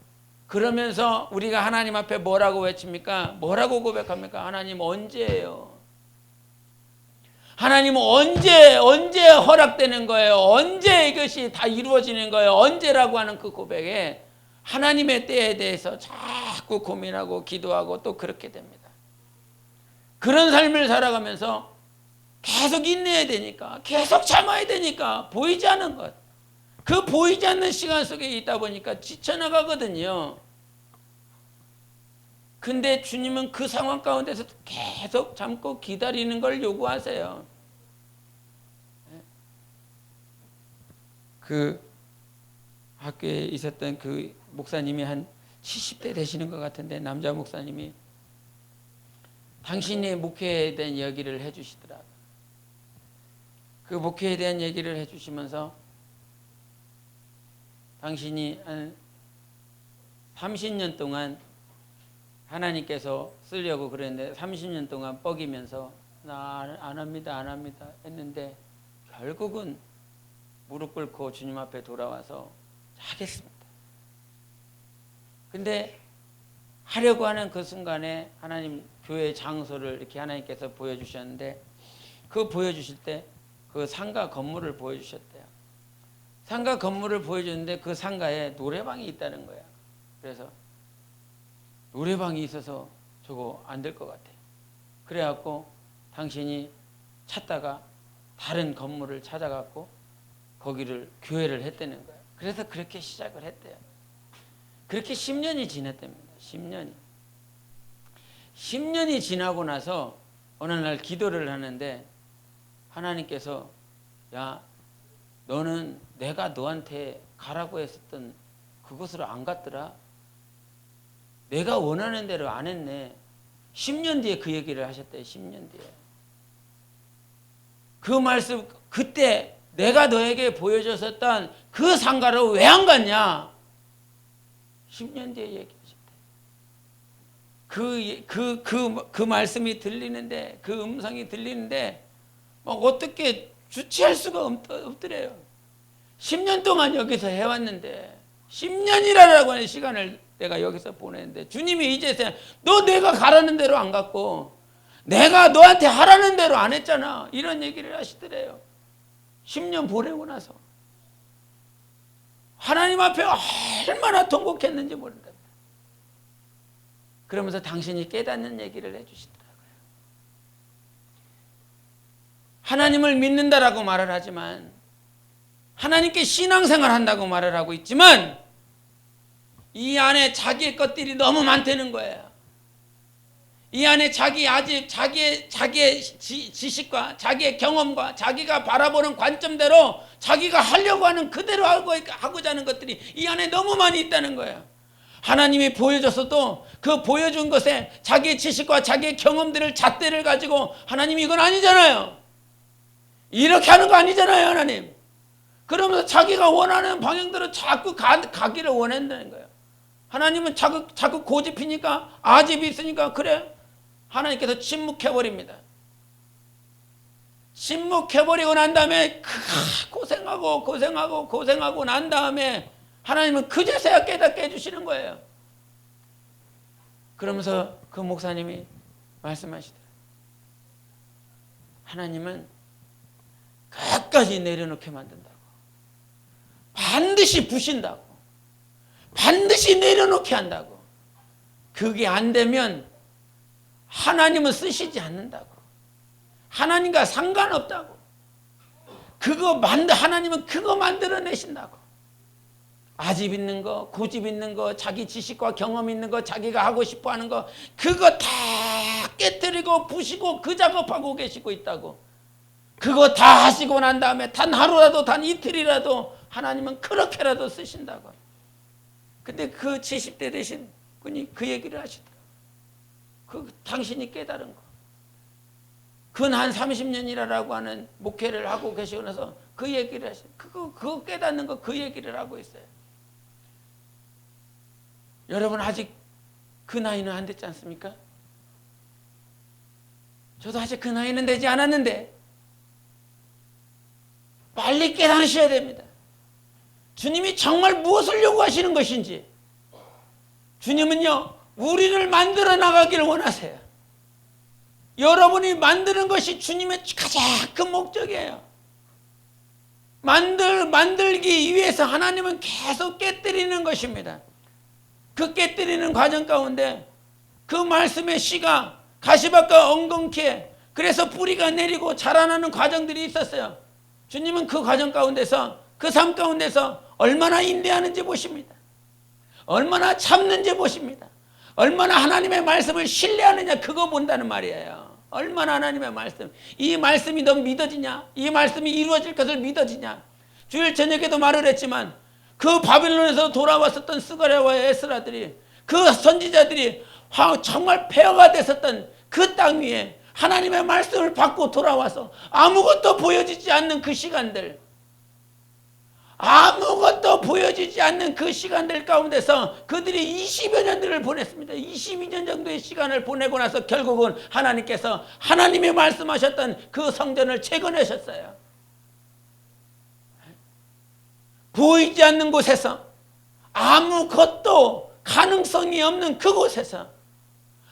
그러면서 우리가 하나님 앞에 뭐라고 외칩니까? 뭐라고 고백합니까? 하나님 언제예요? 하나님 언제 허락되는 거예요? 언제 이것이 다 이루어지는 거예요? 언제라고 하는 그 고백에 하나님의 때에 대해서 자꾸 고민하고 기도하고 또 그렇게 됩니다. 그런 삶을 살아가면서 계속 인내해야 되니까, 계속 참아야 되니까 보이지 않는 것, 그 보이지 않는 시간 속에 있다 보니까 지쳐나가거든요. 근데 주님은 그 상황 가운데서 계속 참고 기다리는 걸 요구하세요. 그 학교에 있었던 그 목사님이 한 70대 되시는 것 같은데, 남자 목사님이 당신의 목회에 대한 얘기를 해주시더라고요. 그 목회에 대한 얘기를 해주시면서 당신이 한 30년 동안 하나님께서 쓰려고 그랬는데 30년 동안 뻐기면서 나 안 합니다 했는데 결국은 무릎 꿇고 주님 앞에 돌아와서 하겠습니다. 근데 하려고 하는 그 순간에 하나님 교회 장소를 이렇게 하나님께서 보여주셨는데, 그 보여주실 때 그 상가 건물을 보여주셨대요. 상가 건물을 보여줬는데 그 상가에 노래방이 있다는 거야. 그래서 노래방이 있어서 저거 안 될 것 같아. 그래갖고 당신이 찾다가 다른 건물을 찾아갖고 거기를 교회를 했다는 거야. 그래서 그렇게 시작을 했대요. 그렇게 10년이 지났답니다. 10년이 지나고 나서 어느 날 기도를 하는데 하나님께서 야, 너는 내가 너한테 가라고 했었던 그곳으로 안 갔더라. 내가 원하는 대로 안 했네. 10년 뒤에 그 얘기를 하셨대요. 10년 뒤에. 그 말씀, 그때 내가 너에게 보여줬었던 그 상가로 왜 안 갔냐? 10년 뒤에 얘기하셨대요. 그 말씀이 들리는데, 그 음성이 들리는데 막 어떻게 주체할 수가 없더래요. 10년 동안 여기서 해왔는데 10년이라고 하는 시간을 내가 여기서 보냈는데 주님이 이제서 너 내가 가라는 대로 안 갔고 내가 너한테 하라는 대로 안 했잖아, 이런 얘기를 하시더래요. 10년 보내고 나서 하나님 앞에 얼마나 통곡했는지 모른다. 그러면서 당신이 깨닫는 얘기를 해주시더라고요. 하나님을 믿는다라고 말을 하지만, 하나님께 신앙생활 한다고 말을 하고 있지만 이 안에 자기의 것들이 너무 많다는 거예요. 이 안에 자기의 지식과 자기의 경험과 자기가 바라보는 관점대로 자기가 하려고 하는 그대로 하고자 하는 것들이 이 안에 너무 많이 있다는 거예요. 하나님이 보여줬어도 그 보여준 것에 자기의 지식과 자기의 경험들을 잣대를 가지고 하나님이 이건 아니잖아요, 이렇게 하는 거 아니잖아요, 하나님. 그러면서 자기가 원하는 방향대로 자꾸 가기를 원한다는 거예요. 하나님은 자꾸 고집이니까, 아집이 있으니까, 그래. 하나님께서 침묵해버립니다. 침묵해버리고 난 다음에 고생하고 난 다음에 하나님은 그제서야 깨닫게 해주시는 거예요. 그러면서 그 목사님이 말씀하시더라고요. 하나님은 끝까지 내려놓게 만든다고. 반드시 부신다고. 반드시 내려놓게 한다고. 그게 안 되면 하나님은 쓰시지 않는다고. 하나님과 상관없다고. 하나님은 그거 만들어내신다고. 아집 있는 거, 고집 있는 거, 자기 지식과 경험 있는 거, 자기가 하고 싶어 하는 거, 그거 다 깨뜨리고 부시고 그 작업하고 계시고 있다고. 그거 다 하시고 난 다음에 단 하루라도, 단 이틀이라도 하나님은 그렇게라도 쓰신다고. 근데 그 70대 되신 분이 그 얘기를 하시더라고요. 당신이 깨달은 거. 근 한 30년이라고 하는 목회를 하고 계시고 나서 그 얘기를 하시고, 그거 깨닫는 거 그 얘기를 하고 있어요. 여러분 아직 그 나이는 안 됐지 않습니까? 저도 아직 그 나이는 되지 않았는데 빨리 깨닫으셔야 됩니다. 주님이 정말 무엇을 요구하시는 것인지. 주님은요, 우리를 만들어 나가기를 원하세요. 여러분이 만드는 것이 주님의 가장 큰 목적이에요. 만들기 위해서 하나님은 계속 깨뜨리는 것입니다. 그 깨뜨리는 과정 가운데 그 말씀의 씨가 가시밭과 엉겅퀴에 그래서 뿌리가 내리고 자라나는 과정들이 있었어요. 주님은 그 과정 가운데서, 그 삶 가운데서 얼마나 인내하는지 보십니다. 얼마나 참는지 보십니다. 얼마나 하나님의 말씀을 신뢰하느냐, 그거 본다는 말이에요. 얼마나 하나님의 말씀, 이 말씀이 너 믿어지냐, 이 말씀이 이루어질 것을 믿어지냐. 주일 저녁에도 말을 했지만 그 바빌론에서 돌아왔었던 스가랴와 에스라들이, 그 선지자들이 정말 폐허가 됐었던 그 땅 위에 하나님의 말씀을 받고 돌아와서 아무것도 보여지지 않는 그 시간들, 아무것도 보여지지 않는 그 시간들 가운데서 그들이 20여 년들을 보냈습니다. 22년 정도의 시간을 보내고 나서 결국은 하나님께서 하나님이 말씀하셨던 그 성전을 재건하셨어요. 보이지 않는 곳에서, 아무것도 가능성이 없는 그곳에서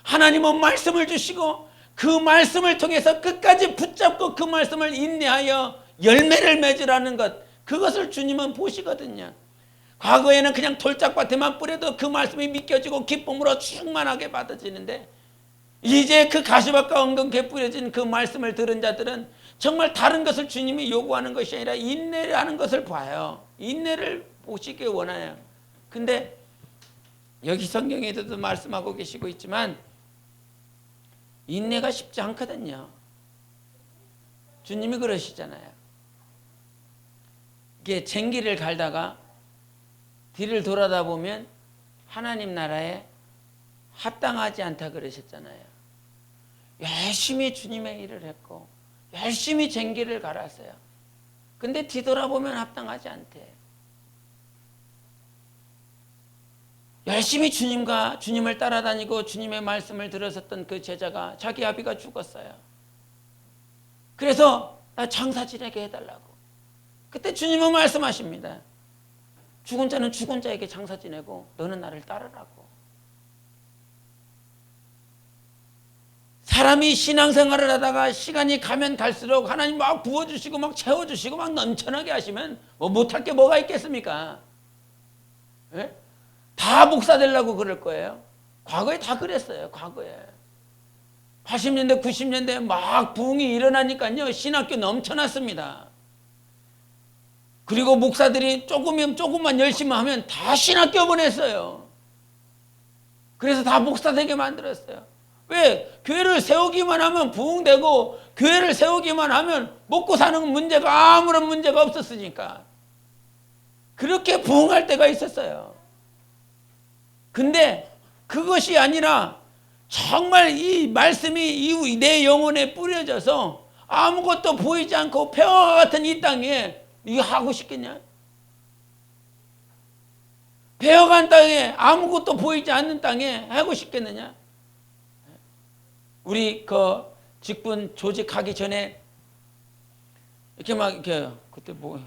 하나님은 말씀을 주시고 그 말씀을 통해서 끝까지 붙잡고 그 말씀을 인내하여 열매를 맺으라는 것, 그것을 주님은 보시거든요. 과거에는 그냥 돌짝밭에만 뿌려도 그 말씀이 믿겨지고 기쁨으로 충만하게 받아지는데, 이제 그 가시밭과 엉겅퀴에 뿌려진 그 말씀을 들은 자들은 정말 다른 것을 주님이 요구하는 것이 아니라 인내를 하는 것을 봐요. 인내를 보시길 원해요. 근데 여기 성경에도 말씀하고 계시고 있지만 인내가 쉽지 않거든요. 주님이 그러시잖아요. 이게 쟁기를 갈다가 뒤를 돌아다 보면 하나님 나라에 합당하지 않다 그러셨잖아요. 열심히 주님의 일을 했고 열심히 쟁기를 갈았어요. 근데 뒤돌아보면 합당하지 않대. 열심히 주님을 따라다니고 주님의 말씀을 들었었던 그 제자가 자기 아비가 죽었어요. 그래서 나 장사 지내게 해달라고. 그때 주님은 말씀하십니다. 죽은 자는 죽은 자에게 장사 지내고 너는 나를 따르라고. 사람이 신앙생활을 하다가 시간이 가면 갈수록 하나님 막 부어주시고 막 채워주시고 막 넘쳐나게 하시면 뭐 못할 게 뭐가 있겠습니까? 예? 다 목사 되려고 그럴 거예요. 과거에 다 그랬어요. 과거에 80년대 90년대에 막 부흥이 일어나니까요, 신학교 넘쳐났습니다. 그리고 목사들이 조금만 열심히 하면 다 신학교 보냈어요. 그래서 다 목사 되게 만들었어요. 왜? 교회를 세우기만 하면 부흥되고 교회를 세우기만 하면 먹고 사는 문제가 아무런 문제가 없었으니까 그렇게 부흥할 때가 있었어요. 근데 그것이 아니라 정말 이 말씀이 내 영혼에 뿌려져서 아무것도 보이지 않고 폐허와 같은 이 땅에 이거 하고 싶겠냐? 폐허간 땅에 아무것도 보이지 않는 땅에 하고 싶겠느냐? 우리 그 직분 조직하기 전에 이렇게 막 이렇게 그때 뭐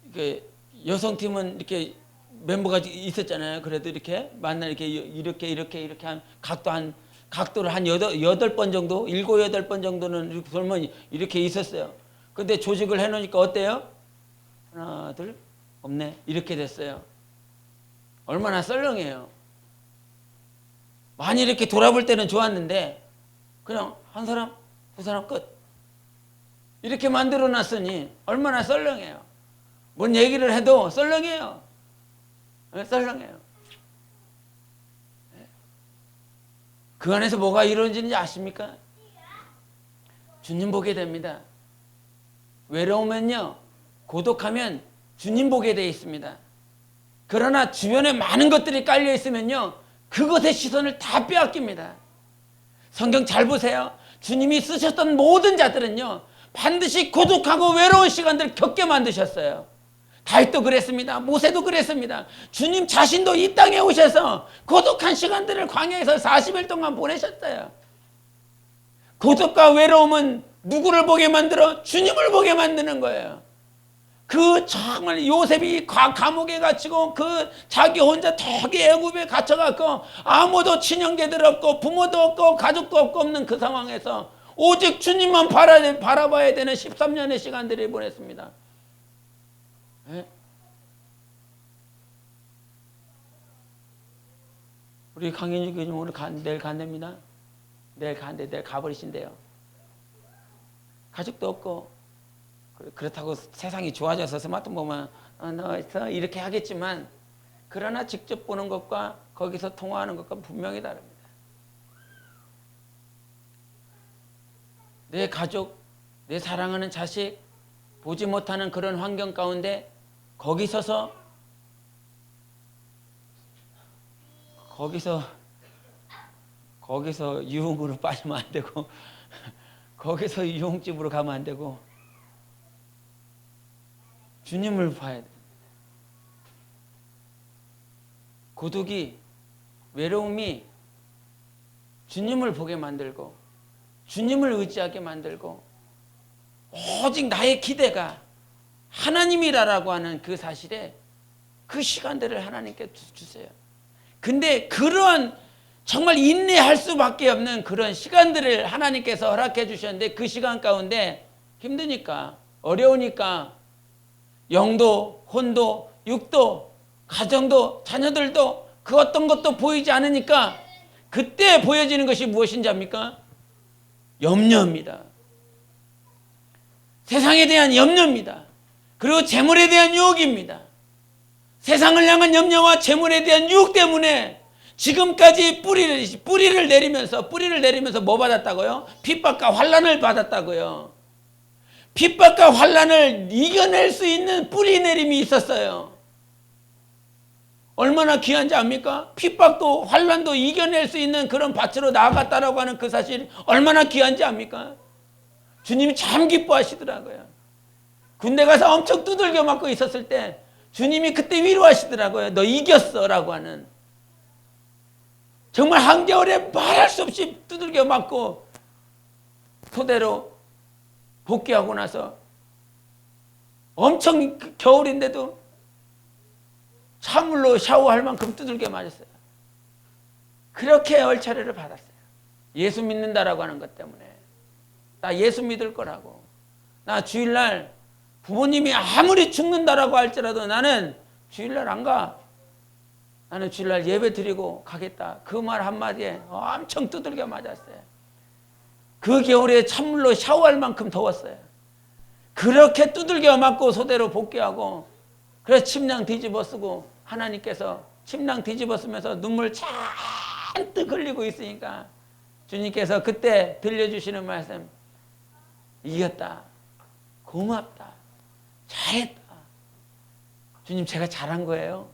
이렇게 여성팀은 이렇게 멤버가 있었잖아요. 그래도 이렇게 만나 이렇게 한 각도를 한 8번 정도, 7, 8번 정도는 이렇게 돌면 이렇게 있었어요. 근데 조직을 해놓으니까 어때요? 하나, 둘, 없네. 이렇게 됐어요. 얼마나 썰렁해요. 많이 이렇게 돌아볼 때는 좋았는데 그냥 한 사람, 두 사람 끝. 이렇게 만들어 놨으니 얼마나 썰렁해요. 뭔 얘기를 해도 썰렁해요. 썰렁해요. 그 안에서 뭐가 이루어지는지 아십니까? 주님 보게 됩니다. 외로우면요, 고독하면 주님 보게 되어 있습니다. 그러나 주변에 많은 것들이 깔려 있으면요, 그것의 시선을 다 빼앗깁니다. 성경 잘 보세요. 주님이 쓰셨던 모든 자들은요, 반드시 고독하고 외로운 시간들을 겪게 만드셨어요. 다윗도 그랬습니다. 모세도 그랬습니다. 주님 자신도 이 땅에 오셔서 고독한 시간들을 광야에서 40일 동안 보내셨어요. 고독과 외로움은 누구를 보게 만들어? 주님을 보게 만드는 거예요. 그 정말 요셉이 감옥에 갇히고 그 자기 혼자 저기 애굽에 갇혀갖고 아무도 친형제들 없고 부모도 없고 가족도 없는 그 상황에서 오직 주님만 바라봐야 되는 13년의 시간들을 보냈습니다. 네? 우리 강인주 교수님 오늘 내일 간답니다. 내일 가버리신대요. 가족도 없고 그렇다고 세상이 좋아져서 스마트폰 보면 너 이렇게 하겠지만 그러나 직접 보는 것과 거기서 통화하는 것과 분명히 다릅니다. 내 가족, 내 사랑하는 자식 보지 못하는 그런 환경 가운데 거기서 유흥으로 빠지면 안 되고 거기서 유흥집으로 가면 안 되고 주님을 봐야 돼. 고독이, 외로움이 주님을 보게 만들고 주님을 의지하게 만들고 오직 나의 기대가 하나님이라고 하는 그 사실에 그 시간들을 하나님께 주세요. 근데 그러한 정말 인내할 수밖에 없는 그런 시간들을 하나님께서 허락해 주셨는데 그 시간 가운데 힘드니까 어려우니까 영도, 혼도, 육도, 가정도, 자녀들도 그 어떤 것도 보이지 않으니까 그때 보여지는 것이 무엇인지 압니까? 염려입니다. 세상에 대한 염려입니다. 그리고 재물에 대한 유혹입니다. 세상을 향한 염려와 재물에 대한 유혹 때문에 지금까지 뿌리를 내리면서 뭐 받았다고요? 핍박과 환난을 받았다고요. 핍박과 환난을 이겨낼 수 있는 뿌리 내림이 있었어요. 얼마나 귀한지 압니까? 핍박도 환난도 이겨낼 수 있는 그런 밭으로 나아갔다라고 하는 그 사실이 얼마나 귀한지 압니까? 주님이 참 기뻐하시더라고요. 군대 가서 엄청 두들겨 맞고 있었을 때 주님이 그때 위로하시더라고요. 너 이겼어 라고 하는. 정말 한겨울에 말할 수 없이 두들겨 맞고 토대로 복귀하고 나서 엄청 겨울인데도 찬물로 샤워할 만큼 두들겨 맞았어요. 그렇게 얼차례를 받았어요. 예수 믿는다라고 하는 것 때문에. 나 예수 믿을 거라고. 나 주일날 부모님이 아무리 죽는다라고 할지라도 나는 주일날 안 가. 나는 주일날 예배 드리고 가겠다. 그 말 한마디에 엄청 두들겨 맞았어요. 그 겨울에 찬물로 샤워할 만큼 더웠어요. 그렇게 두들겨 맞고 소대로 복귀하고 그래서 침낭 뒤집어 쓰고 하나님께서 침낭 뒤집어 쓰면서 눈물 잔뜩 흘리고 있으니까 주님께서 그때 들려주시는 말씀, 이겼다. 고맙다. 잘했다. 주님 제가 잘한 거예요.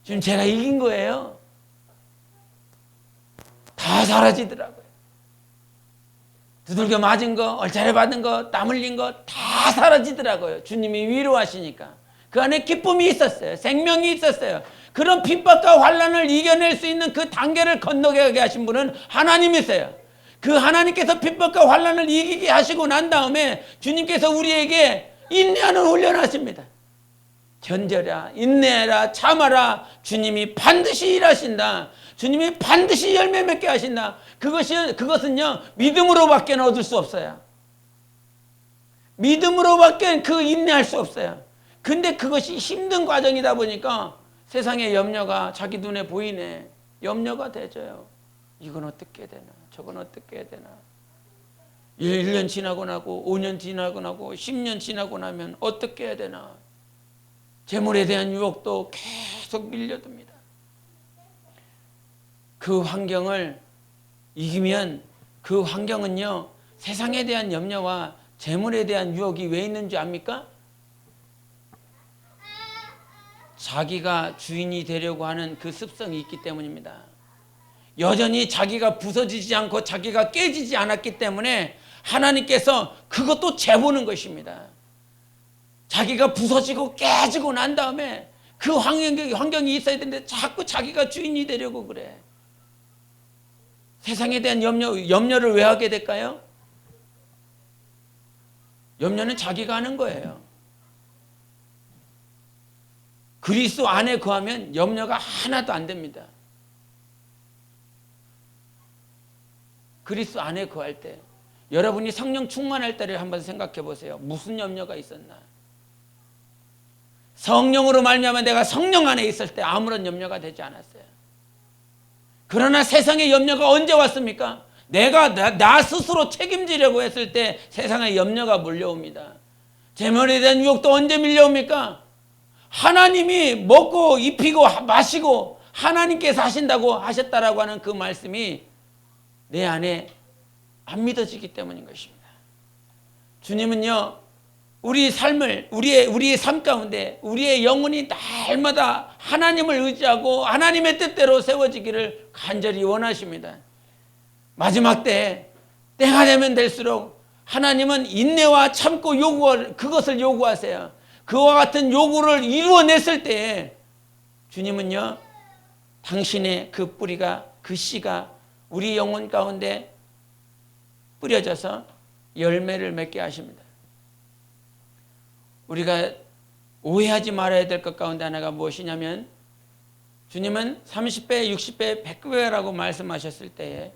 주님 제가 이긴 거예요. 다 사라지더라고요. 두들겨 맞은 거, 얼차려 받은 거, 땀 흘린 거 다 사라지더라고요. 주님이 위로하시니까. 그 안에 기쁨이 있었어요. 생명이 있었어요. 그런 핍박과 환난을 이겨낼 수 있는 그 단계를 건너게 하신 분은 하나님이세요. 그 하나님께서 핍박과 환난을 이기게 하시고 난 다음에 주님께서 우리에게 인내하는 훈련을 하십니다. 견뎌라, 인내해라, 참아라. 주님이 반드시 일하신다. 주님이 반드시 열매 맺게 하신다. 그것은요, 믿음으로밖에 얻을 수 없어요. 믿음으로밖에 그 인내할 수 없어요. 근데 그것이 힘든 과정이다 보니까 세상의 염려가 자기 눈에 보이네. 염려가 되져요. 이건 어떻게 되나? 저건 어떻게 해야 되나? 1년 지나고 나고 5년 지나고 나고 10년 지나고 나면 어떻게 해야 되나? 재물에 대한 유혹도 계속 밀려듭니다. 그 환경을 이기면 그 환경은요, 세상에 대한 염려와 재물에 대한 유혹이 왜 있는 줄 압니까? 자기가 주인이 되려고 하는 그 습성이 있기 때문입니다. 여전히 자기가 부서지지 않고 자기가 깨지지 않았기 때문에 하나님께서 그것도 재보는 것입니다. 자기가 부서지고 깨지고 난 다음에 그 환경이 있어야 되는데 자꾸 자기가 주인이 되려고 그래. 세상에 대한 염려를 왜 하게 될까요? 염려는 자기가 하는 거예요. 그리스도 안에 거하면 염려가 하나도 안 됩니다. 그리스도 안에 거할 때, 여러분이 성령 충만할 때를 한번 생각해 보세요. 무슨 염려가 있었나? 성령으로 말미암아 내가 성령 안에 있을 때 아무런 염려가 되지 않았어요. 그러나 세상의 염려가 언제 왔습니까? 내가 나 스스로 책임지려고 했을 때 세상의 염려가 몰려옵니다. 재물에 대한 유혹도 언제 밀려옵니까? 하나님이 먹고 입히고 마시고 하나님께서 하신다고 하셨다라고 하는 그 말씀이 내 안에 안 믿어지기 때문인 것입니다. 주님은요, 우리의 삶 가운데 우리의 영혼이 날마다 하나님을 의지하고 하나님의 뜻대로 세워지기를 간절히 원하십니다. 마지막 때가 되면 될수록 하나님은 인내와 참고 그것을 요구하세요. 그와 같은 요구를 이루어냈을 때 주님은요, 당신의 그 뿌리가, 그 씨가 우리 영혼 가운데 뿌려져서 열매를 맺게 하십니다. 우리가 오해하지 말아야 될 것 가운데 하나가 무엇이냐면, 주님은 30배, 60배, 100배라고 말씀하셨을 때에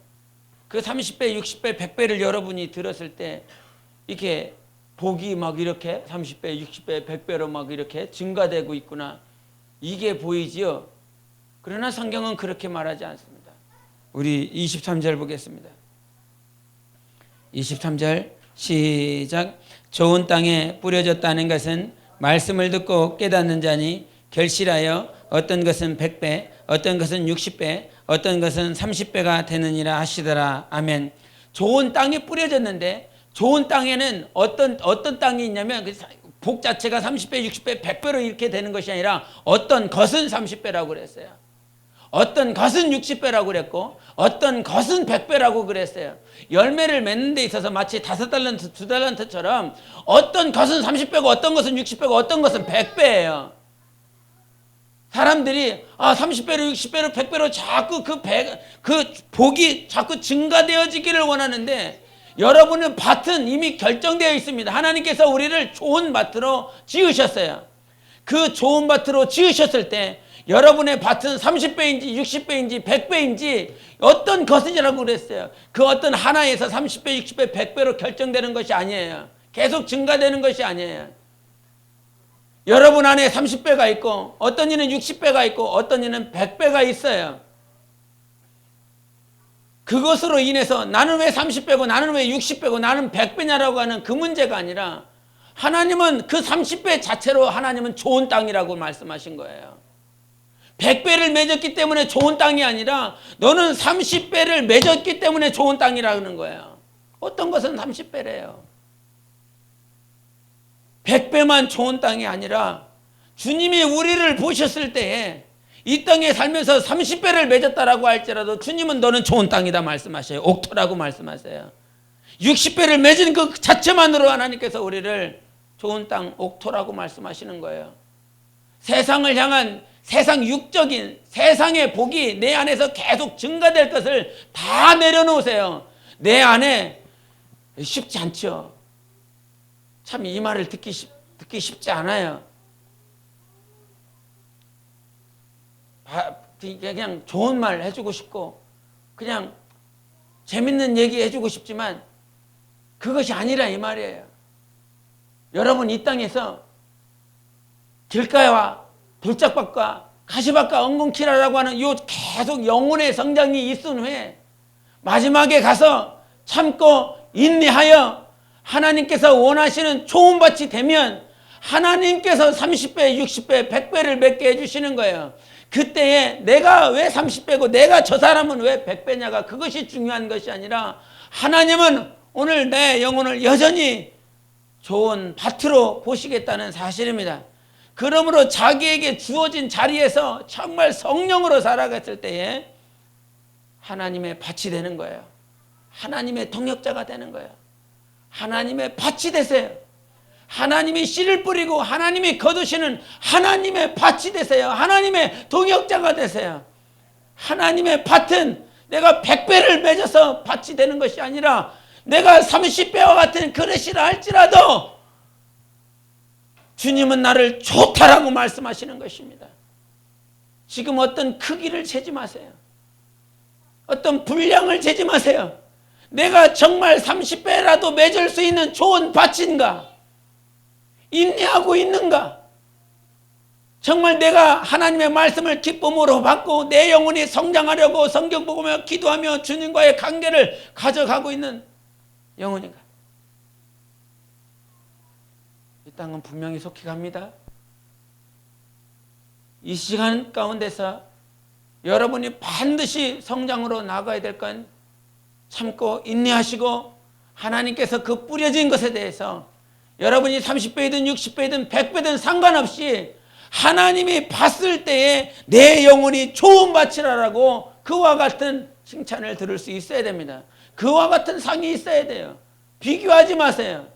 그 30배, 60배, 100배를 여러분이 들었을 때 이렇게 복이 막 이렇게 30배, 60배, 100배로 막 이렇게 증가되고 있구나, 이게 보이지요. 그러나 성경은 그렇게 말하지 않습니다. 우리 23절 보겠습니다. 23절 시작. 좋은 땅에 뿌려졌다는 것은 말씀을 듣고 깨닫는 자니 결실하여 어떤 것은 100배, 어떤 것은 60배, 어떤 것은 30배가 되느니라 하시더라. 아멘. 좋은 땅에 뿌려졌는데, 좋은 땅에는 어떤 땅이 있냐면 복 자체가 30배, 60배, 100배로 이렇게 되는 것이 아니라 어떤 것은 30배라고 그랬어요. 어떤 것은 60배라고 그랬고 어떤 것은 100배라고 그랬어요. 열매를 맺는 데 있어서 마치 5달란트, 2달란트처럼 어떤 것은 30배고 어떤 것은 60배고 어떤 것은 100배예요. 사람들이 30배로 60배로 100배로 자꾸 그 복이 자꾸 증가되어지기를 원하는데, 여러분의 밭은 이미 결정되어 있습니다. 하나님께서 우리를 좋은 밭으로 지으셨어요. 그 좋은 밭으로 지으셨을 때 여러분의 밭은 30배인지 60배인지 100배인지 어떤 것이라고 그랬어요. 그 어떤 하나에서 30배, 60배, 100배로 결정되는 것이 아니에요. 계속 증가되는 것이 아니에요. 여러분 안에 30배가 있고 어떤 이는 60배가 있고 어떤 이는 100배가 있어요. 그것으로 인해서 나는 왜 30배고 나는 왜 60배고 나는 100배냐라고 하는 그 문제가 아니라, 하나님은 그 30배 자체로 하나님은 좋은 땅이라고 말씀하신 거예요. 100배를 맺었기 때문에 좋은 땅이 아니라 너는 30배를 맺었기 때문에 좋은 땅이라는 거예요. 어떤 것은 30배래요. 100배만 좋은 땅이 아니라 주님이 우리를 보셨을 때에 이 땅에 살면서 30배를 맺었다라고 할지라도 주님은 너는 좋은 땅이다 말씀하셔요. 옥토라고 말씀하세요. 60배를 맺은 그 자체만으로 하나님께서 우리를 좋은 땅 옥토라고 말씀하시는 거예요. 세상을 향한 세상 육적인 세상의 복이 내 안에서 계속 증가될 것을 다 내려놓으세요. 내 안에 쉽지 않죠. 참 이 말을 듣기 쉽지 않아요. 그냥 좋은 말 해주고 싶고 그냥 재밌는 얘기 해주고 싶지만 그것이 아니라 이 말이에요. 여러분 이 땅에서 길가와 돌짝밭과 가시밭과 엉겅퀴라라고 하는 요 계속 영혼의 성장이 있은 후에 마지막에 가서 참고 인내하여 하나님께서 원하시는 좋은 밭이 되면 하나님께서 30배, 60배, 100배를 맺게 해주시는 거예요. 그때에 내가 왜 30배고 내가 저 사람은 왜 100배냐가 그것이 중요한 것이 아니라 하나님은 오늘 내 영혼을 여전히 좋은 밭으로 보시겠다는 사실입니다. 그러므로 자기에게 주어진 자리에서 정말 성령으로 살아갔을 때에 하나님의 밭이 되는 거예요. 하나님의 동역자가 되는 거예요. 하나님의 밭이 되세요. 하나님이 씨를 뿌리고 하나님이 거두시는 하나님의 밭이 되세요. 하나님의 동역자가 되세요. 하나님의 밭은 내가 100배를 맺어서 밭이 되는 것이 아니라 내가 30배와 같은 그릇이라 할지라도 주님은 나를 좋다라고 말씀하시는 것입니다. 지금 어떤 크기를 재지 마세요. 어떤 분량을 재지 마세요. 내가 정말 30배라도 맺을 수 있는 좋은 밭인가? 인내하고 있는가? 정말 내가 하나님의 말씀을 기쁨으로 받고 내 영혼이 성장하려고 성경 보며 기도하며 주님과의 관계를 가져가고 있는 영혼인가? 이 땅은 분명히 속히 갑니다. 이 시간 가운데서 여러분이 반드시 성장으로 나가야 될 건 참고 인내하시고 하나님께서 그 뿌려진 것에 대해서 여러분이 30배이든 60배이든 100배든 상관없이 하나님이 봤을 때에 내 영혼이 좋은 밭이라고 그와 같은 칭찬을 들을 수 있어야 됩니다. 그와 같은 상이 있어야 돼요. 비교하지 마세요.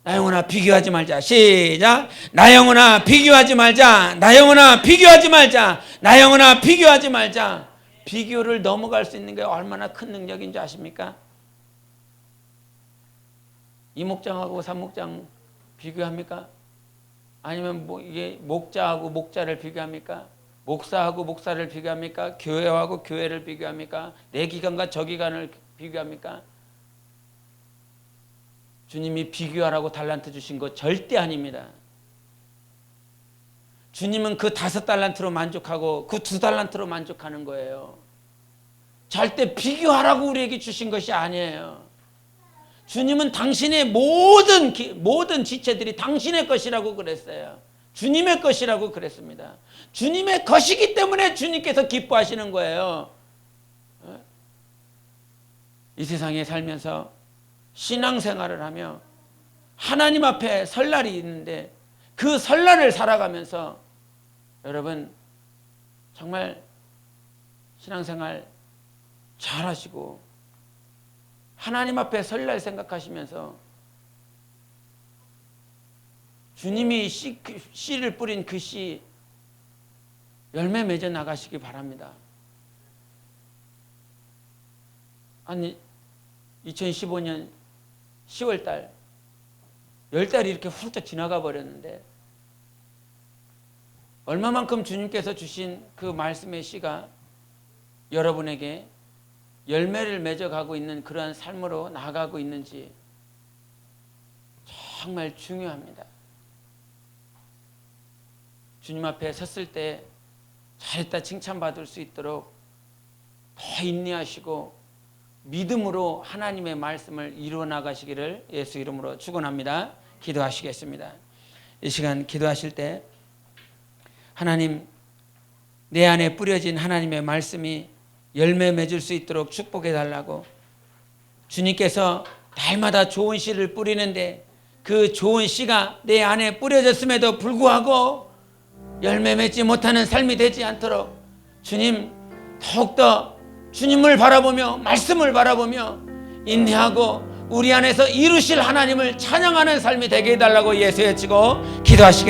나 영혼아 비교하지 말자. 시작. 나 영혼아 비교하지 말자. 나 영혼아 비교하지 말자. 나 영혼아 비교하지 말자. 비교를 넘어갈 수 있는 게 얼마나 큰 능력인지 아십니까? 이목장하고 삼목장 비교합니까? 아니면 이게 목자하고 목자를 비교합니까? 목사하고 목사를 비교합니까? 교회하고 교회를 비교합니까? 내 기간과 저 기간을 비교합니까? 주님이 비교하라고 달란트 주신 거 절대 아닙니다. 주님은 그 5달란트로 만족하고 그 2달란트로 만족하는 거예요. 절대 비교하라고 우리에게 주신 것이 아니에요. 주님은 당신의 모든 지체들이 당신의 것이라고 그랬어요. 주님의 것이라고 그랬습니다. 주님의 것이기 때문에 주님께서 기뻐하시는 거예요. 이 세상에 살면서 신앙생활을 하며 하나님 앞에 설날이 있는데 그 설날을 살아가면서 여러분 정말 신앙생활 잘하시고 하나님 앞에 설날 생각하시면서 주님이 씨를 뿌린 그 씨 열매 맺어 나가시기 바랍니다. 아니 2015년 10월달 10달이 이렇게 훌쩍 지나가 버렸는데 얼마만큼 주님께서 주신 그 말씀의 씨가 여러분에게 열매를 맺어가고 있는 그러한 삶으로 나아가고 있는지 정말 중요합니다. 주님 앞에 섰을 때 잘했다 칭찬받을 수 있도록 더 인내하시고 믿음으로 하나님의 말씀을 이루어 나가시기를 예수 이름으로 축원합니다. 기도하시겠습니다. 이 시간 기도하실 때 하나님 내 안에 뿌려진 하나님의 말씀이 열매 맺을 수 있도록 축복해 달라고 주님께서 날마다 좋은 씨를 뿌리는데 그 좋은 씨가 내 안에 뿌려졌음에도 불구하고 열매 맺지 못하는 삶이 되지 않도록 주님 더욱더 주님을 바라보며 말씀을 바라보며 인내하고 우리 안에서 이루실 하나님을 찬양하는 삶이 되게 해달라고 예수 외치고 기도하시겠습니다.